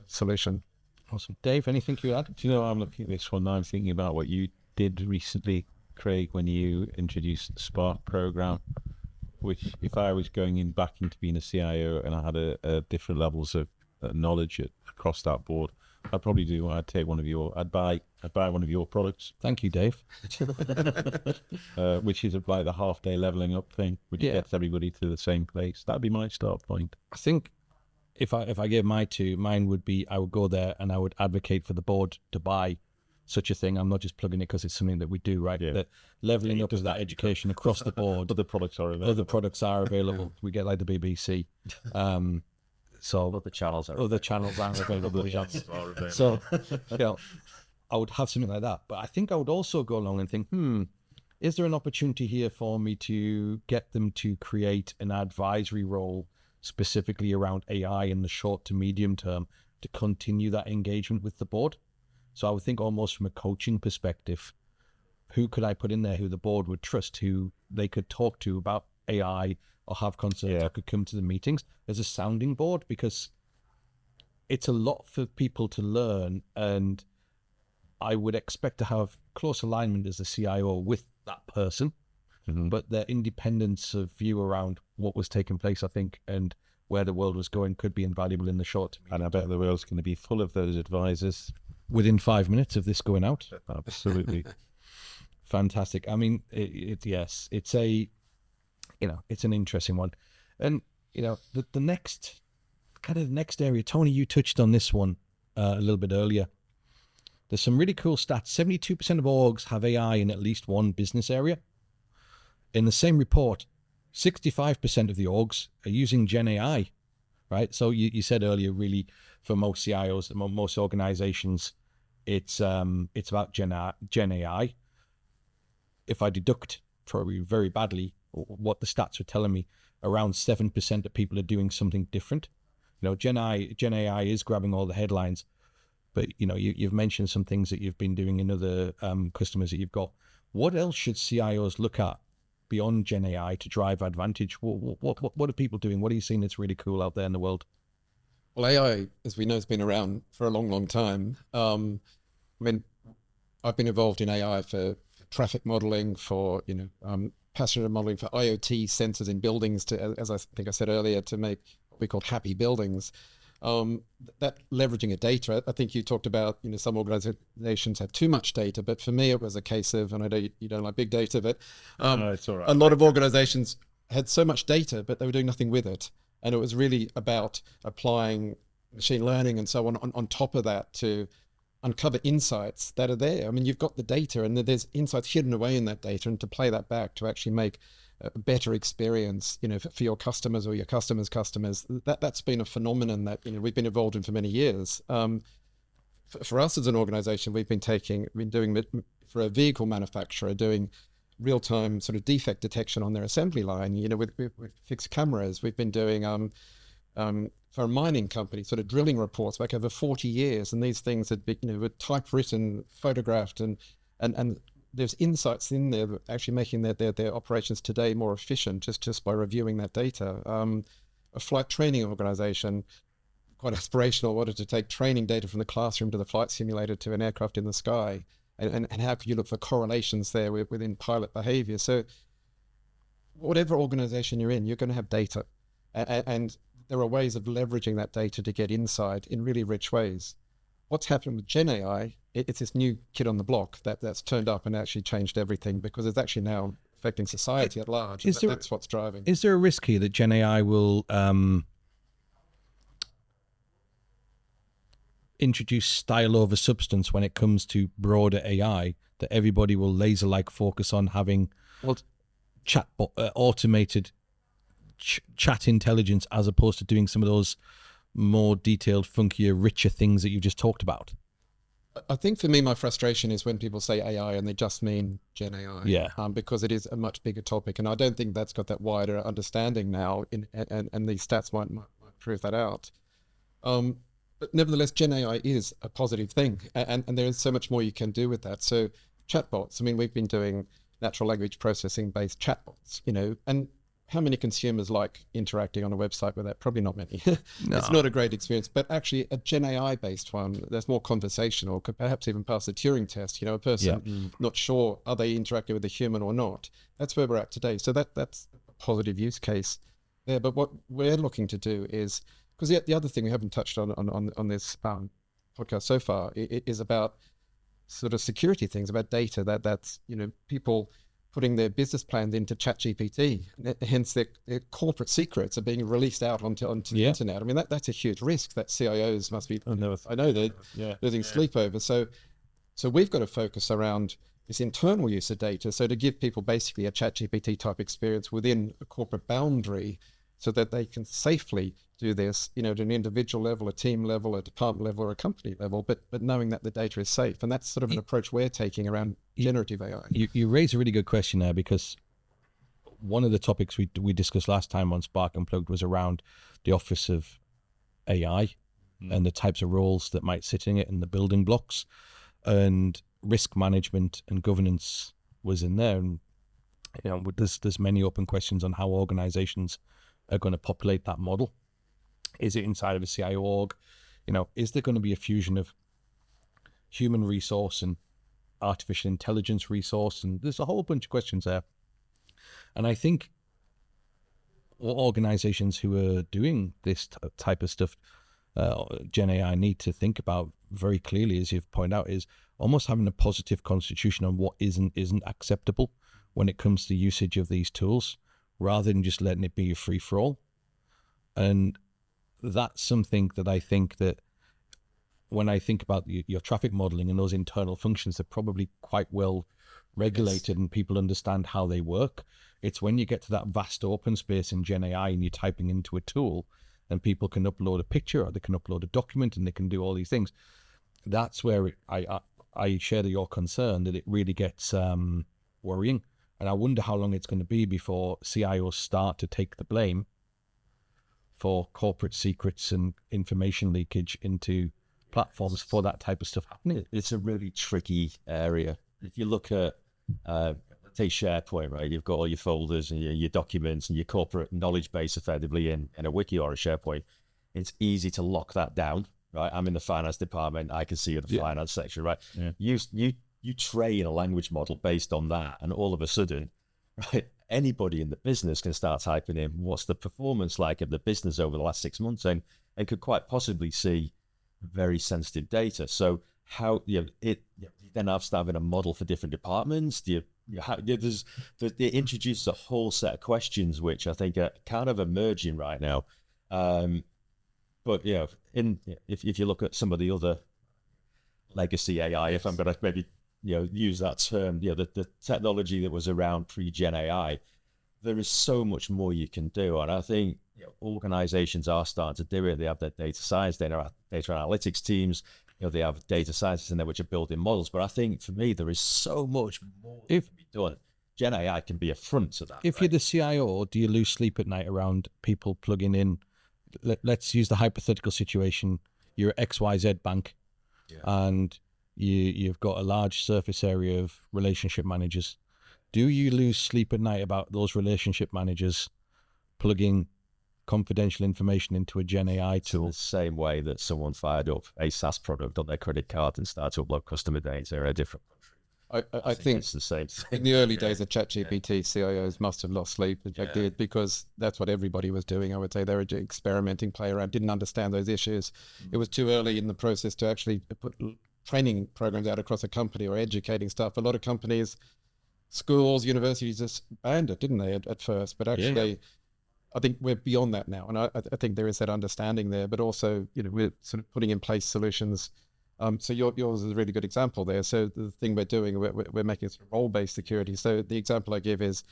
solution. Awesome. Dave, anything you add? Do you know, I'm looking at this one now, I'm thinking about what you did recently, Craig, when you introduced the Spark program, which if I was going back into being a CIO and I had a different levels of knowledge across that board, I'd probably do. I'd buy one of your products. Thank you, Dave. Which is like the half-day leveling up thing, which gets everybody to the same place. That'd be my start point. I think if I gave mine would be I would go there and I would advocate for the board to buy such a thing. I'm not just plugging it because it's something that we do, right? Yeah. That leveling up is that education across the board. Other products are available. Other products are available. We get like the BBC. So Other channels are available. So, I would have something like that. But I think I would also go along and think, is there an opportunity here for me to get them to create an advisory role specifically around AI in the short to medium term to continue that engagement with the board? So I would think almost from a coaching perspective, who could I put in there who the board would trust, who they could talk to about AI or have concerns or could come to the meetings as a sounding board, because it's a lot for people to learn, and I would expect to have close alignment as the CIO with that person, but their independence of view around what was taking place, I think, and where the world was going could be invaluable in the short term. And I bet the world's going to be full of those advisors within 5 minutes of this going out. Absolutely. Fantastic. I mean, it's a, it's an interesting one. And, the next area, Tony, you touched on this one a little bit earlier. There's some really cool stats. 72% of orgs have AI in at least one business area. In the same report, 65% of the orgs are using Gen AI, right? So you said earlier, really, for most CIOs, most organizations, it's about Gen AI. If I deduct probably very badly what the stats are telling me, around 7% of people are doing something different. Gen AI is grabbing all the headlines, but you've mentioned some things that you've been doing in other customers that you've got. What else should CIOs look at beyond Gen AI to drive advantage? What are people doing? What are you seeing that's really cool out there in the world? Well, AI, as we know, has been around for a long, long time. I mean, I've been involved in AI for traffic modeling, for passenger modeling, for IoT sensors in buildings, to, as I think I said earlier, to make what we call happy buildings. That leveraging of data, I think you talked about, some organizations have too much data, but for me, it was a case of, and I know you don't like big data, but No, it's all right. a lot of organizations had so much data, but they were doing nothing with it. And it was really about applying machine learning and so on top of that to uncover insights that are there. I mean, you've got the data and there's insights hidden away in that data, and to play that back to actually make a better experience, for your customers or your customers' customers. That's been a phenomenon that, we've been involved in for many years. For us as an organization, we've been doing for a vehicle manufacturer, doing real-time sort of defect detection on their assembly line, with fixed cameras. We've been doing for a mining company, sort of drilling reports back over 40 years, and these things had been, were typewritten, photographed, and there's insights in there that actually making their operations today more efficient just by reviewing that data. A flight training organization, quite aspirational, wanted to take training data from the classroom to the flight simulator to an aircraft in the sky, and how could you look for correlations there within pilot behavior? So whatever organization you're in, you're going to have data, and there are ways of leveraging that data to get insight in really rich ways. What's happened with Gen AI, it's this new kid on the block that's turned up and actually changed everything, because it's actually now affecting society at large. That's what's driving. Is there a risk here that Gen AI will introduce style over substance when it comes to broader AI, that everybody will laser-like focus on having chatbot, automated chat intelligence, as opposed to doing some of those more detailed, funkier, richer things that you just talked about? I think for me, my frustration is when people say AI and they just mean Gen AI. Yeah. Because it is a much bigger topic, and I don't think that's got that wider understanding now. And these stats might prove that out. But nevertheless, Gen AI is a positive thing, and there is so much more you can do with that. So chatbots. I mean, we've been doing natural language processing based chatbots. And how many consumers like interacting on a website with that? Probably not many. No. It's not a great experience, but actually a Gen AI based one that's more conversational could perhaps even pass the Turing test. A person not sure, are they interacting with a human or not? That's where we're at today. So that's a positive use case there. But what we're looking to do is, because the other thing we haven't touched on this podcast so far is about sort of security things, about data that's people putting their business plans into ChatGPT, hence their corporate secrets are being released out onto the internet. I mean, that's a huge risk that CIOs must be. I know they're losing sleep over. So we've got to focus around this internal use of data. So to give people basically a ChatGPT type experience within a corporate boundary, so that they can safely do this, at an individual level, a team level, a department level, or a company level, but knowing that the data is safe. And that's sort of an approach we're taking around generative AI. You raise a really good question there, because one of the topics we discussed last time on Spark Unplugged was around the office of AI and the types of roles that might sit in it and the building blocks, and risk management and governance was in there. And there's many open questions on how organizations are going to populate that model. Is it inside of a CIO org? Is there going to be a fusion of human resource and artificial intelligence resource? And there's a whole bunch of questions there. And I think what organizations who are doing this type of stuff, Gen AI, need to think about very clearly, as you've pointed out, is almost having a positive constitution on what isn't acceptable when it comes to usage of these tools, rather than just letting it be a free-for-all. And that's something that I think that when I think about your traffic modeling and those internal functions, they're probably quite well regulated and people understand how they work. It's when you get to that vast open space in Gen AI and you're typing into a tool and people can upload a picture or they can upload a document and they can do all these things. That's where I share your concern that it really gets worrying. And I wonder how long it's going to be before CIOs start to take the blame for corporate secrets and information leakage into platforms for that type of stuff happening. It's a really tricky area. If you look at the take SharePoint, right? You've got all your folders and your documents and your corporate knowledge base effectively in a wiki or a SharePoint. It's easy to lock that down, right? I'm in the finance department. I can see the finance section, right? Yeah. You train a language model based on that, and all of a sudden, right, anybody in the business can start typing in what's the performance like of the business over the last 6 months, and could quite possibly see very sensitive data. So how you then have to have a model for different departments. It introduces a whole set of questions which I think are kind of emerging right now. But if you look at some of the other legacy AI, if I'm going to maybe use that term, the technology that was around pre-Gen AI, there is so much more you can do, and I think organizations are starting to do it. They have their data science, data analytics teams. They have data scientists in there which are building models. But I think for me, there is so much more that can be done. Gen AI can be a front to that. If you're the CIO, do you lose sleep at night around people plugging in? Let's use the hypothetical situation. You're at XYZ bank, and you've got a large surface area of relationship managers. Do you lose sleep at night about those relationship managers plugging confidential information into a Gen AI tool? The same way that someone fired up a SaaS product on their credit card and started to upload customer data in a different country. I think it's the same thing. In the early days of ChatGPT, CIOs must have lost sleep, in fact, did, because that's what everybody was doing. I would say they were experimenting, play around, didn't understand those issues. It was too early in the process to actually put training programs out across a company or educating stuff. A lot of companies, schools, universities just banned it, didn't they, at first? But actually, I think we're beyond that now. And I think there is that understanding there, but also, we're sort of putting in place solutions. So yours is a really good example there. So the thing we're doing, we're making sort of role-based security. So the example I give is,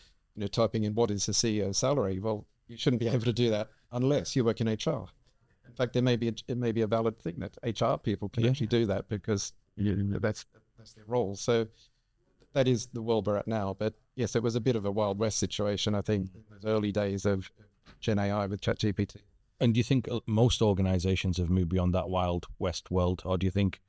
typing in what is the CEO's salary? Well, you shouldn't be able to do that unless you work in HR. In fact, it may be a valid thing that HR people can actually do that, because that's their role. So that is the world we're at now. But yes, it was a bit of a Wild West situation, I think, in those early days of Gen AI with ChatGPT. And do you think most organizations have moved beyond that Wild West world, or do you think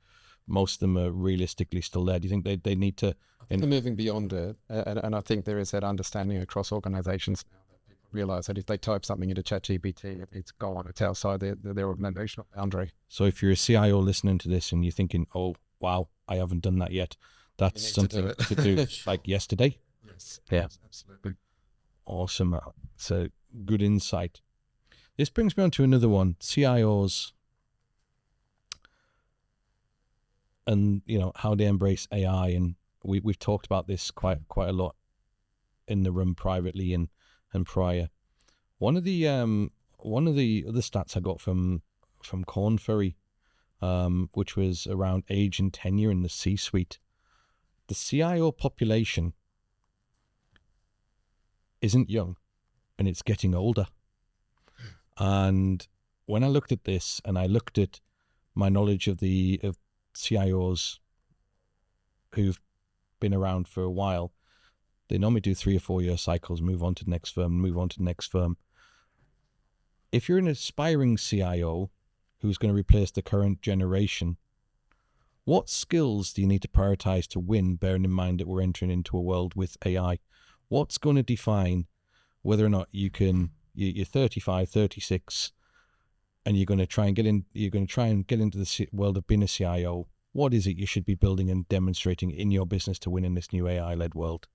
most of them are realistically still there? Do you think they need to? They're moving beyond it, and I think there is that understanding across organizations now that people realize that if they type something into ChatGPT, it's gone. It's outside their organizational boundary. So if you're a CIO listening to this and you're thinking, "Oh, wow, I haven't done that yet," that's something to do like yesterday. Yes. Yeah. Absolutely. Awesome. So good insight. This brings me on to another one: CIOs and how they embrace AI. And we've talked about this quite a lot in the room privately and prior. One of the other stats I got from Korn Ferry, which was around age and tenure in the C-suite. The CIO population isn't young, and it's getting older. And when I looked at this, and I looked at my knowledge of CIOs who've been around for a while, they normally do 3 or 4 year cycles, move on to the next firm, move on to the next firm. If you're an aspiring CIO who's going to replace the current generation, what skills do you need to prioritize to win, bearing in mind that we're entering into a world with AI? What's going to define whether or not you're 35, 36, and you're going to try and get into the world of being a CIO? What is it you should be building and demonstrating in your business to win in this new AI-led world?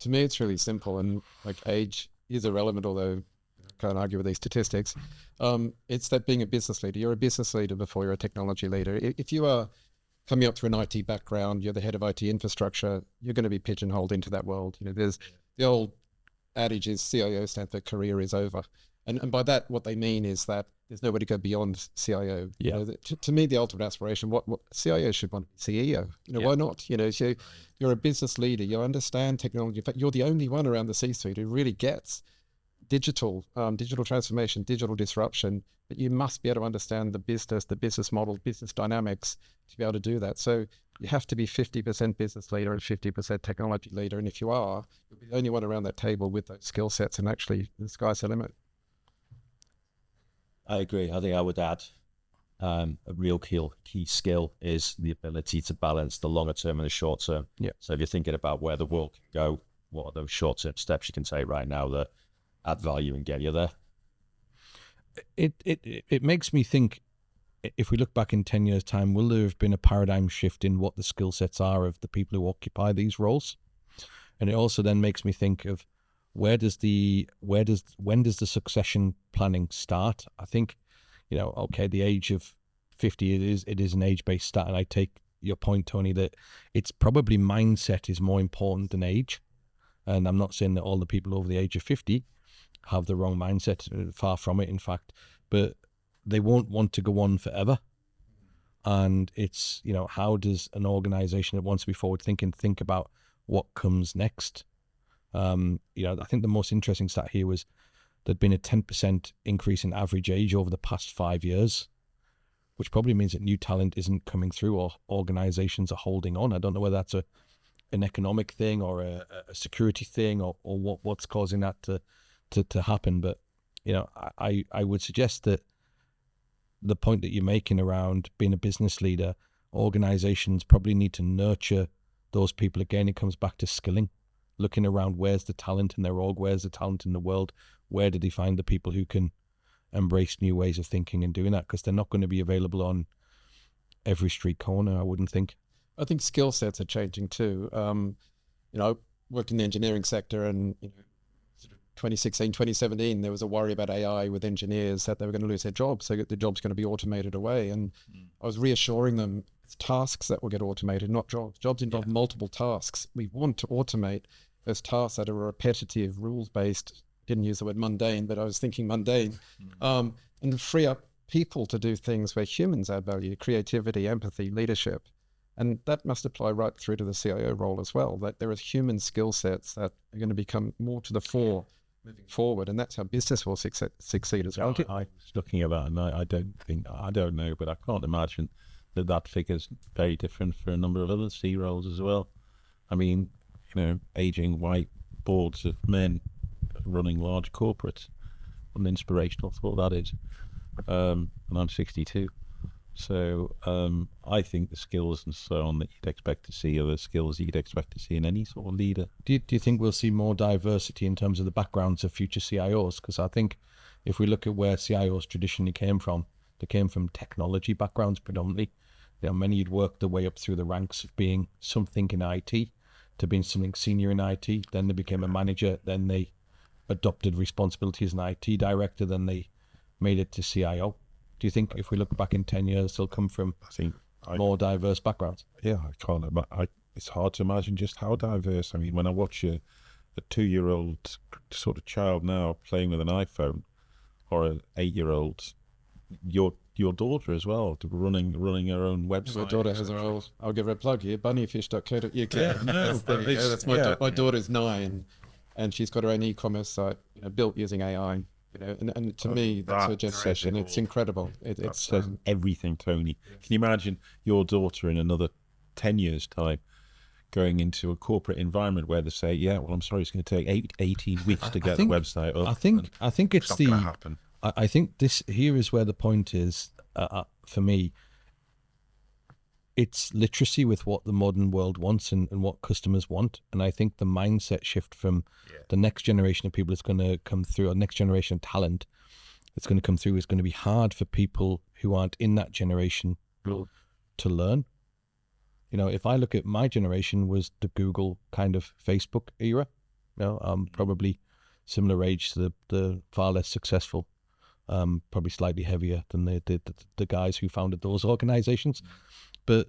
To me, it's really simple, and age is irrelevant, although I can't argue with these statistics. It's that being a business leader. You're a business leader before you're a technology leader. If you are coming up through an IT background, you're the head of IT infrastructure, you're going to be pigeonholed into that world. There's the old adage is CIO stands for career is over. And by that, what they mean is that there's nowhere to go beyond CIO. Yeah. To me, the ultimate aspiration, what CIO should want to be CEO. Why not? So you're a business leader, you understand technology. In fact, you're the only one around the C-suite who really gets digital transformation, digital disruption, but you must be able to understand the business model, business dynamics to be able to do that. So you have to be 50% business leader and 50% technology leader. And if you are, you'll be the only one around that table with those skill sets, and actually the sky's the limit. I agree. I think I would add a real key skill is the ability to balance the longer term and the short term. Yeah. So if you're thinking about where the world can go, what are those short-term steps you can take right now that add value and get you there? It makes me think, if we look back in 10 years' time, will there have been a paradigm shift in what the skill sets are of the people who occupy these roles? And it also then makes me think of when does the succession planning start? I think, okay, the age of 50 it is an age-based stat, and I take your point, Tony, that it's probably mindset is more important than age. And I'm not saying that all the people over the age of 50 have the wrong mindset, far from it, in fact, but they won't want to go on forever. And it's, how does an organization that wants to be forward thinking think about what comes next? I think the most interesting stat here was there'd been a 10% increase in average age over the past 5 years, which probably means that new talent isn't coming through, or organizations are holding on. I don't know whether that's an economic thing or a security thing, or what's causing that to happen. But I would suggest that the point that you're making around being a business leader, organizations probably need to nurture those people. Again, it comes back to skilling, looking around, where's the talent in their org, where's the talent in the world, where do they find the people who can embrace new ways of thinking and doing that, because they're not going to be available on every street corner, I wouldn't think. I think skill sets are changing too. I worked in the engineering sector, and 2016, 2017, there was a worry about AI with engineers, that they were going to lose their jobs, so the job's going to be automated away. And I was reassuring them it's tasks that will get automated, not jobs. Jobs involve multiple tasks. We want to automate those tasks that are repetitive, rules-based. Didn't use the word mundane, but I was thinking mundane, and free up people to do things where humans add value, creativity, empathy, leadership. And that must apply right through to the CIO role as well, that there are human skill sets that are going to become more to the fore moving forward. And that's how business will succeed as well. I was looking at that, and I don't know, but I can't imagine that figure's very different for a number of other C roles as well. I mean, aging white boards of men running large corporates. What an inspirational thought that is. And I'm 62. So I think the skills and so on that you'd expect to see are the skills you'd expect to see in any sort of leader. Do you think we'll see more diversity in terms of the backgrounds of future CIOs? Because I think if we look at where CIOs traditionally came from, they came from technology backgrounds predominantly. Many had worked their way up through the ranks of being something in IT to being something senior in IT. Then they became a manager. Then they adopted responsibilities as an IT director. Then they made it to CIO. Do you think if we look back in 10 years, they'll come from more diverse backgrounds? Yeah, it's hard to imagine just how diverse. I mean, when I watch a 2-year-old sort of child now playing with an iPhone, or an 8-year-old, your daughter as well, running her own website. My daughter has her own. I'll give her a plug here, bunnyfish.co.uk. Yeah, that's my daughter's 9, and she's got her own e-commerce site, built using AI. And to me, that's her generation. It's incredible. It says everything, Tony. Can you imagine your daughter in another 10 years' time going into a corporate environment where they say, "Yeah, well, I'm sorry, it's going to take 18 weeks to get the website up." I think it's not going to happen. I think this here is where the point is for me. It's literacy with what the modern world wants and what customers want. And I think the mindset shift from the next generation of people that's going to come through, or next generation of talent that's going to come through, is going to be hard for people who aren't in that generation to learn. If I look at my generation, was the Google kind of Facebook era. I'm probably similar age to the far less successful, probably slightly heavier than the guys who founded those organizations. But,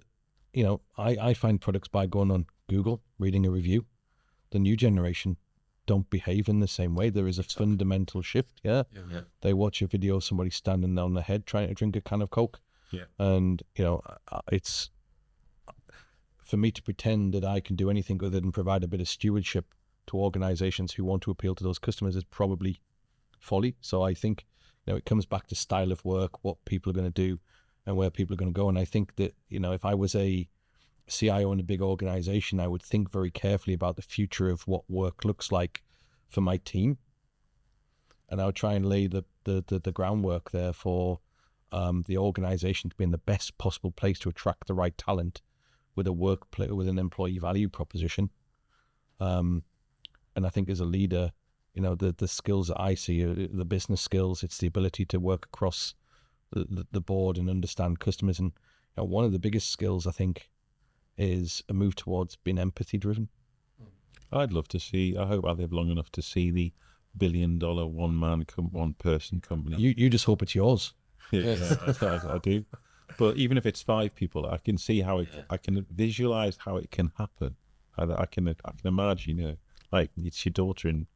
I find products by going on Google, reading a review. The new generation don't behave in the same way. There is a fundamental shift. Yeah. They watch a video of somebody standing on their head trying to drink a can of Coke. Yeah. And, it's for me to pretend that I can do anything other than provide a bit of stewardship to organizations who want to appeal to those customers is probably folly. So I think, it comes back to style of work, what people are going to do, and where people are going to go. And I think that, if I was a CIO in a big organization, I would think very carefully about the future of what work looks like for my team. And I would try and lay the groundwork there for the organization to be in the best possible place to attract the right talent with with an employee value proposition. And I think as a leader, the skills that I see are the business skills. It's the ability to work across the board and understand customers. And one of the biggest skills, I think, is a move towards being empathy driven. I'd love to see, I hope I live long enough to see the $1 billion one person company. You just hope it's yours. Yeah, I do. But even if it's 5 people, I can see how I can visualize how it can happen. I can imagine, like it's your daughter in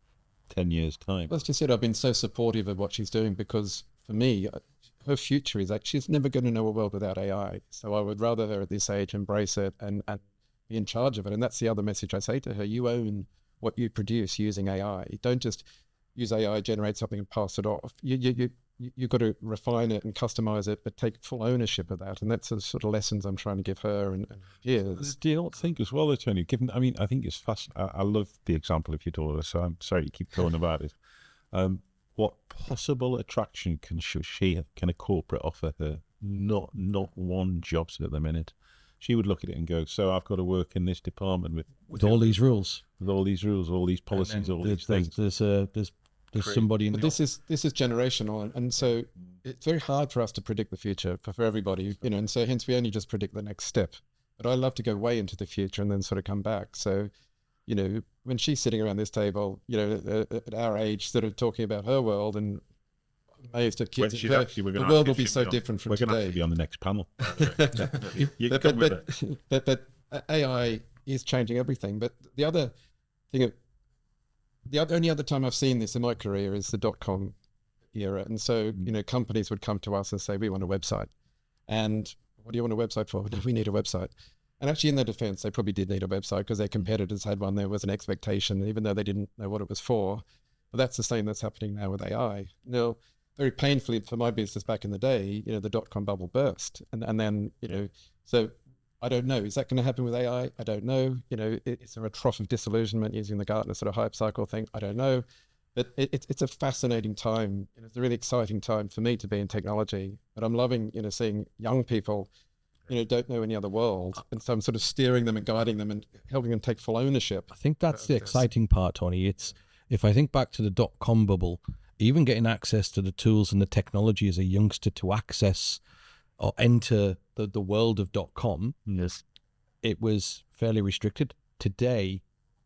10 years' time. Well, as you said, I've been so supportive of what she's doing because for me, her future is that she's never going to know a world without AI. So I would rather her at this age embrace it and be in charge of it. And that's the other message I say to her. You own what you produce using AI. Don't just use AI, generate something and pass it off. You've got to refine it and customize it, but take full ownership of that. And that's the sort of lessons I'm trying to give her. And do you not think as well, Tony, I think it's fast. I love the example of your daughter, so I'm sorry you keep talking about it. What possible attraction can a corporate offer her? Not one job at the minute. She would look at it and go, so I've got to work in this department with all these rules, all these policies, all these things. There's somebody in but this is generational, and so it's very hard for us to predict the future for everybody, and so hence we only just predict the next step. But I love to go way into the future and then sort of come back. So, when she's sitting around this table, at our age, sort of talking about her world and amazed at kids, the world will be so different from today. We're going to have to be on the next panel. But AI is changing everything. But the other thing, the only other time I've seen this in my career is the .com era. And so, companies would come to us and say, we want a website. And what do you want a website for? We need a website. And actually in their defense, they probably did need a website because their competitors had one. There was an expectation, even though they didn't know what it was for. But that's the same that's happening now with AI. Now, very painfully for my business back in the day, the .com bubble burst. And then, so I don't know. Is that going to happen with AI? I don't know. Is there a trough of disillusionment using the Gartner sort of hype cycle thing? I don't know. But it's a fascinating time. It's a really exciting time for me to be in technology. But I'm loving, seeing young people, don't know any other world. And so I'm sort of steering them and guiding them and helping them take full ownership. I think that's the exciting part, Tony. It's, if I think back to the .com bubble, even getting access to the tools and the technology as a youngster to access or enter the world of .com, yes, it was fairly restricted. Today,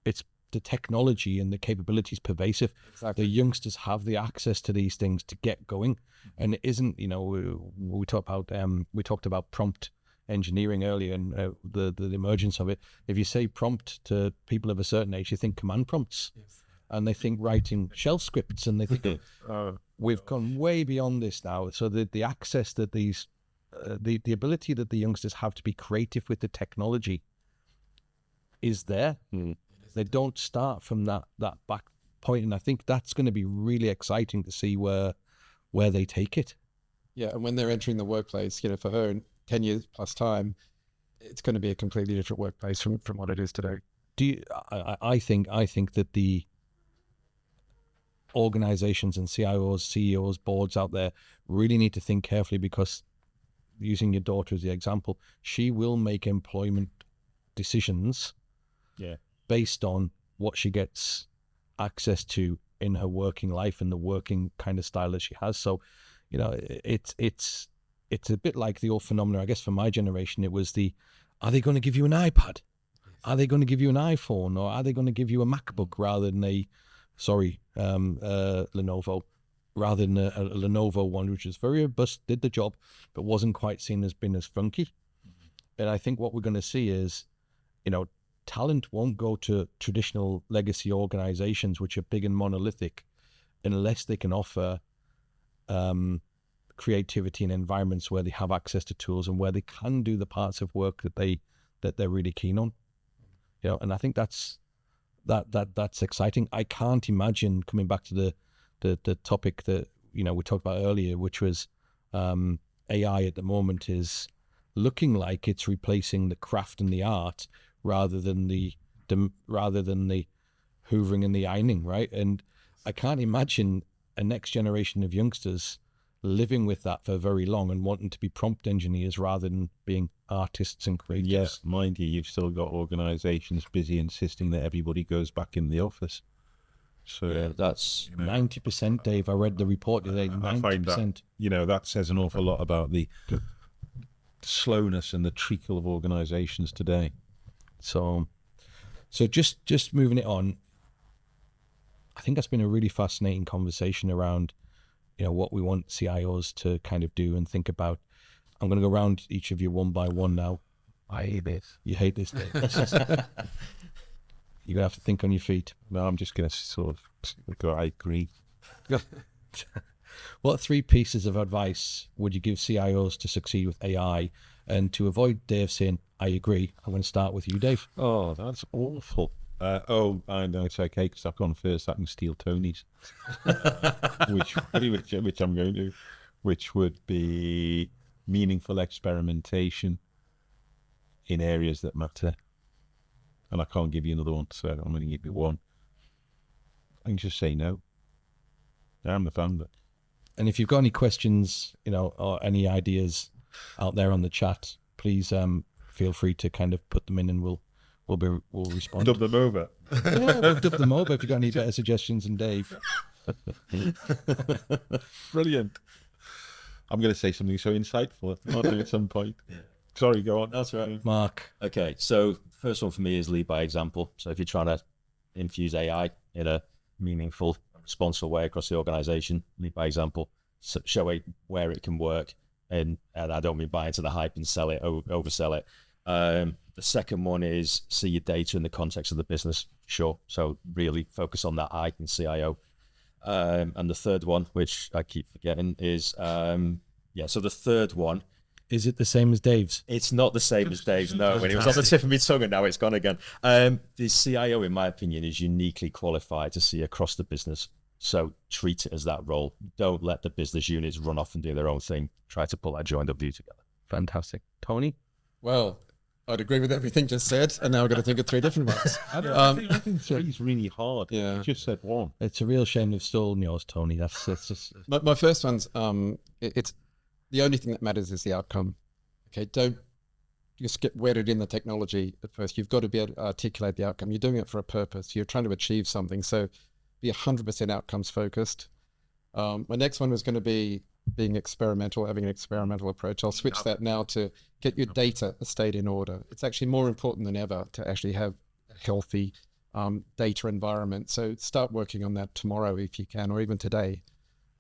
it's the technology and the capabilities pervasive. Exactly. The youngsters have the access to these things to get going, and it isn't. We talked about prompt engineering earlier and the emergence of it. If you say prompt to people of a certain age, you think command prompts. Yes. And they think writing shell scripts, and they think we've gone way beyond this now. So the access that these, the ability that the youngsters have to be creative with the technology is there. They don't start from that back point, and I think that's going to be really exciting to see where they take it. Yeah, and when they're entering the workplace, for her in 10 years plus time, it's going to be a completely different workplace from what it is today. I think that the organizations and CIOs, CEOs, boards out there really need to think carefully, because using your daughter as the example, she will make employment decisions based on what she gets access to in her working life and the working kind of style that she has. So, it's a bit like the old phenomenon, I guess for my generation, it was are they going to give you an iPad? Are they going to give you an iPhone? Or are they going to give you a MacBook rather than Lenovo, rather than a Lenovo one, which is very robust, did the job, but wasn't quite seen as being as funky. And I think what we're going to see is, talent won't go to traditional legacy organizations, which are big and monolithic, unless they can offer creativity in environments where they have access to tools and where they can do the parts of work that they're really keen on. And I think that's exciting. I can't imagine, coming back to the topic that we talked about earlier, which was AI at the moment is looking like it's replacing the craft and the art rather than the hoovering and the ironing, right? And I can't imagine a next generation of youngsters living with that for very long and wanting to be prompt engineers rather than being artists and creators. Yes, mind you, you've still got organizations busy insisting that everybody goes back in the office. So Yeah, that's 90%, Dave. I read the report today. I find that 90%. that says an awful lot about the slowness and the treacle of organisations today. So just moving it on. I think that's been a really fascinating conversation around, what we want CIOs to kind of do and think about. I'm going to go around each of you one by one now. I hate this. You hate this, Dave. You're going to have to think on your feet. No, I'm just going to sort of go, I agree. What 3 pieces of advice would you give CIOs to succeed with AI? And to avoid Dave saying, I agree, I'm going to start with you, Dave. Oh, that's awful. I know it's okay because I've gone first. I can steal Tony's, which I'm going to, which would be meaningful experimentation in areas that matter. And I can't give you another one, so I'm going to give you one. I can just say no. I'm the founder. And if you've got any questions, or any ideas out there on the chat, please feel free to kind of put them in, and we'll respond. Dub them over. Yeah, we'll dub them over if you've got any better suggestions than Dave. Brilliant. I'm going to say something so insightful at some point. Yeah. Sorry, go on. That's right. Mark. Okay, so first one for me is lead by example. So if you're trying to infuse AI in a meaningful, responsible way across the organization, lead by example, show it where it can work. And I don't mean buy into the hype and sell it, oversell it. The second one is see your data in the context of the business. Sure. So really focus on that I in CIO. And the third one, which I keep forgetting, is, so the third one. Is it the same as Dave's? It's not the same as Dave's, no. When it was on the tip of my tongue and now it's gone again. The CIO, in my opinion, is uniquely qualified to see across the business. So treat it as that role. Don't let the business units run off and do their own thing. Try to pull that joined up view together. Fantastic. Tony? Well, I'd agree with everything just said, and now I've got to think of 3 different ones. I think three's really hard. Yeah. You just said one. It's a real shame they've stolen yours, Tony. That's just... My first one's, it's the only thing that matters is the outcome. Okay, don't just get wedded in the technology at first. You've got to be able to articulate the outcome. You're doing it for a purpose. You're trying to achieve something. So be 100% outcomes focused. My next one was going to be being experimental, having an experimental approach. I'll switch that now to get your data estate in order. It's actually more important than ever to actually have a healthy data environment. So start working on that tomorrow if you can, or even today.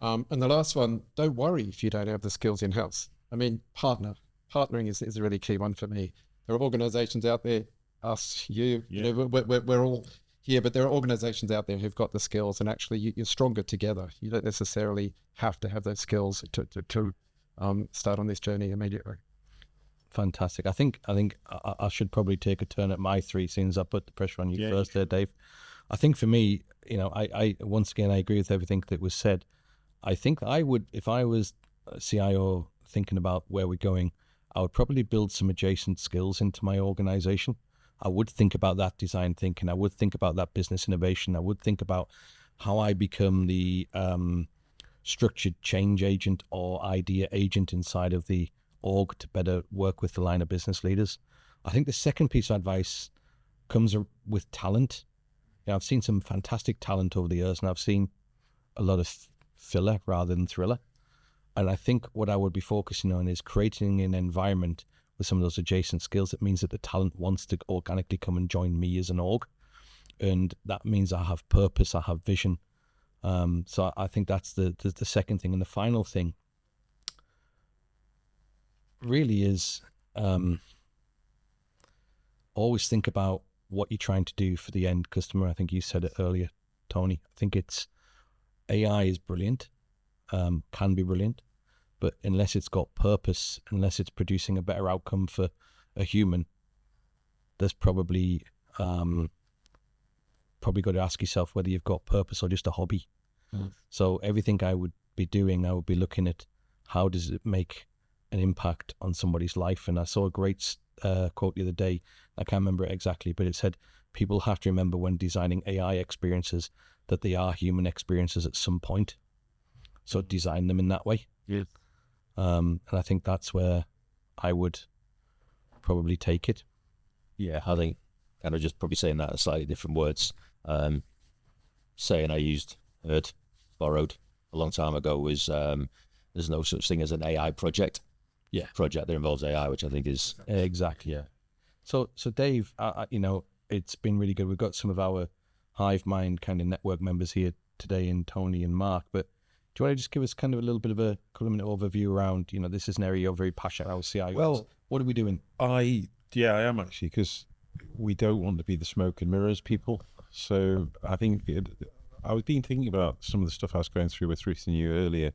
And the last one, don't worry if you don't have the skills in-house. I mean, partnering is a really key one for me. There are organizations out there, us, you know, we're all here, but there are organizations out there who've got the skills, and actually you're stronger together. You don't necessarily have to have those skills to start on this journey immediately. Fantastic. I think I should probably take a turn at my 3 since I put the pressure on you first there, Dave. I think for me, I once again, I agree with everything that was said. I think I would, if I was a CIO thinking about where we're going, I would probably build some adjacent skills into my organization. I would think about that design thinking. I would think about that business innovation. I would think about how I become the structured change agent or idea agent inside of the org to better work with the line of business leaders. I think the second piece of advice comes with talent. I've seen some fantastic talent over the years, and I've seen a lot of filler rather than thriller. And I think what I would be focusing on is creating an environment with some of those adjacent skills. That means that the talent wants to organically come and join me as an org. And that means I have purpose, I have vision. So I think that's the second thing. And the final thing really is always think about what you're trying to do for the end customer. I think you said it earlier, Tony. I think AI is brilliant, can be brilliant, but unless it's got purpose, unless it's producing a better outcome for a human, there's probably got to ask yourself whether you've got purpose or just a hobby. So everything I would be doing, I would be looking at how does it make an impact on somebody's life. And I saw a great quote the other day. I can't remember it exactly, but it said people have to remember when designing AI experiences that they are human experiences at some point. So design them in that way. Yes. And I think that's where I would probably take it. Yeah, I think kind of just probably saying that in slightly different words. saying I borrowed a long time ago was there's no such thing as an AI project. Yeah. Project that involves AI, which I think is Exactly. Yeah. So Dave, it's been really good. We've got some of our HiveMind kind of network members here today, in Tony and Mark. But do you want to just give us kind of a little bit of a couple-minute overview around, this is an area you're very passionate about, CIOs. Well, what are we doing? I am actually, because we don't want to be the smoke and mirrors people. So I think I've been thinking about some of the stuff I was going through with Ruth and you earlier.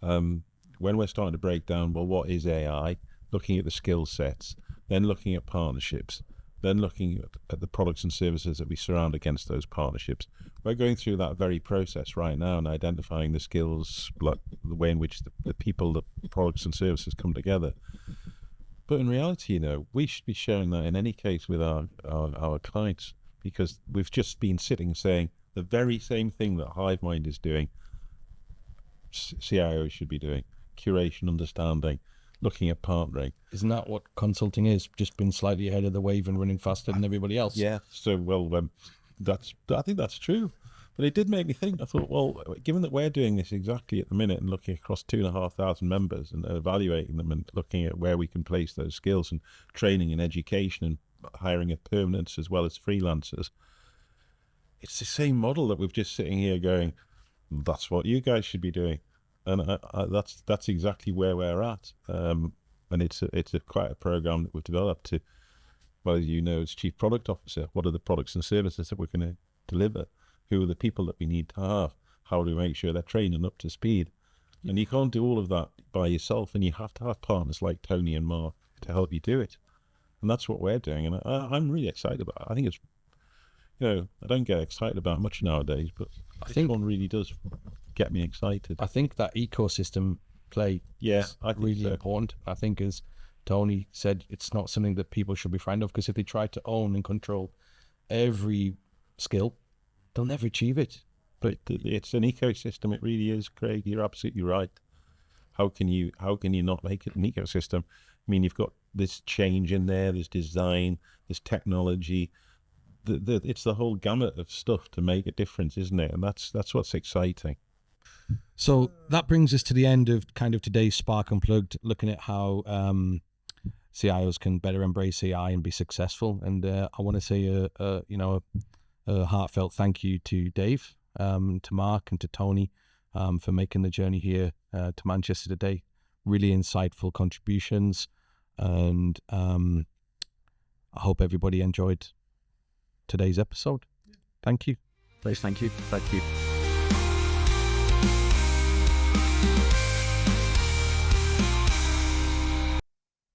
When we're starting to break down, well, what is AI? Looking at the skill sets, then looking at partnerships, then looking at the products and services that we surround against those partnerships. We're going through that very process right now and identifying the skills, like the way in which the people, the products and services come together. But in reality, we should be sharing that in any case with our clients, because we've just been sitting saying the very same thing that HiveMind is doing, CIOs should be doing: curation, understanding, looking at partnering. Isn't that what consulting is? Just been slightly ahead of the wave and running faster than everybody else. Yeah. So, I think that's true. But it did make me think. I thought, well, given that we're doing this exactly at the minute and looking across 2,500 members and evaluating them and looking at where we can place those skills and training and education and hiring of permanents as well as freelancers, it's the same model that we've just sitting here going, that's what you guys should be doing. And that's exactly where we're at. And it's quite a program that we've developed to, well, as you know, as Chief Product Officer, what are the products and services that we're going to deliver? Who are the people that we need to have? How do we make sure they're trained and up to speed? And you can't do all of that by yourself, and you have to have partners like Tony and Mark to help you do it. And that's what we're doing. And I'm really excited about it. I think it's, I don't get excited about much nowadays, but I think one really does get me excited. I think that ecosystem play is really important. I think, as Tony said, it's not something that people should be frightened of, because if they try to own and control every skill, they'll never achieve it. But it's an ecosystem. It really is, Craig. You're absolutely right. How can you not make it an ecosystem? I mean, you've got this change in there, there's design, there's technology. It's the whole gamut of stuff to make a difference, isn't it? And that's what's exciting. So that brings us to the end of kind of today's Spark Unplugged, looking at how CIOs can better embrace AI and be successful. And I want to say a heartfelt thank you to Dave, to Mark, and to Tony for making the journey here to Manchester today. Really insightful contributions, and I hope everybody enjoyed today's episode. Thank you. Please, thank you. Thank you.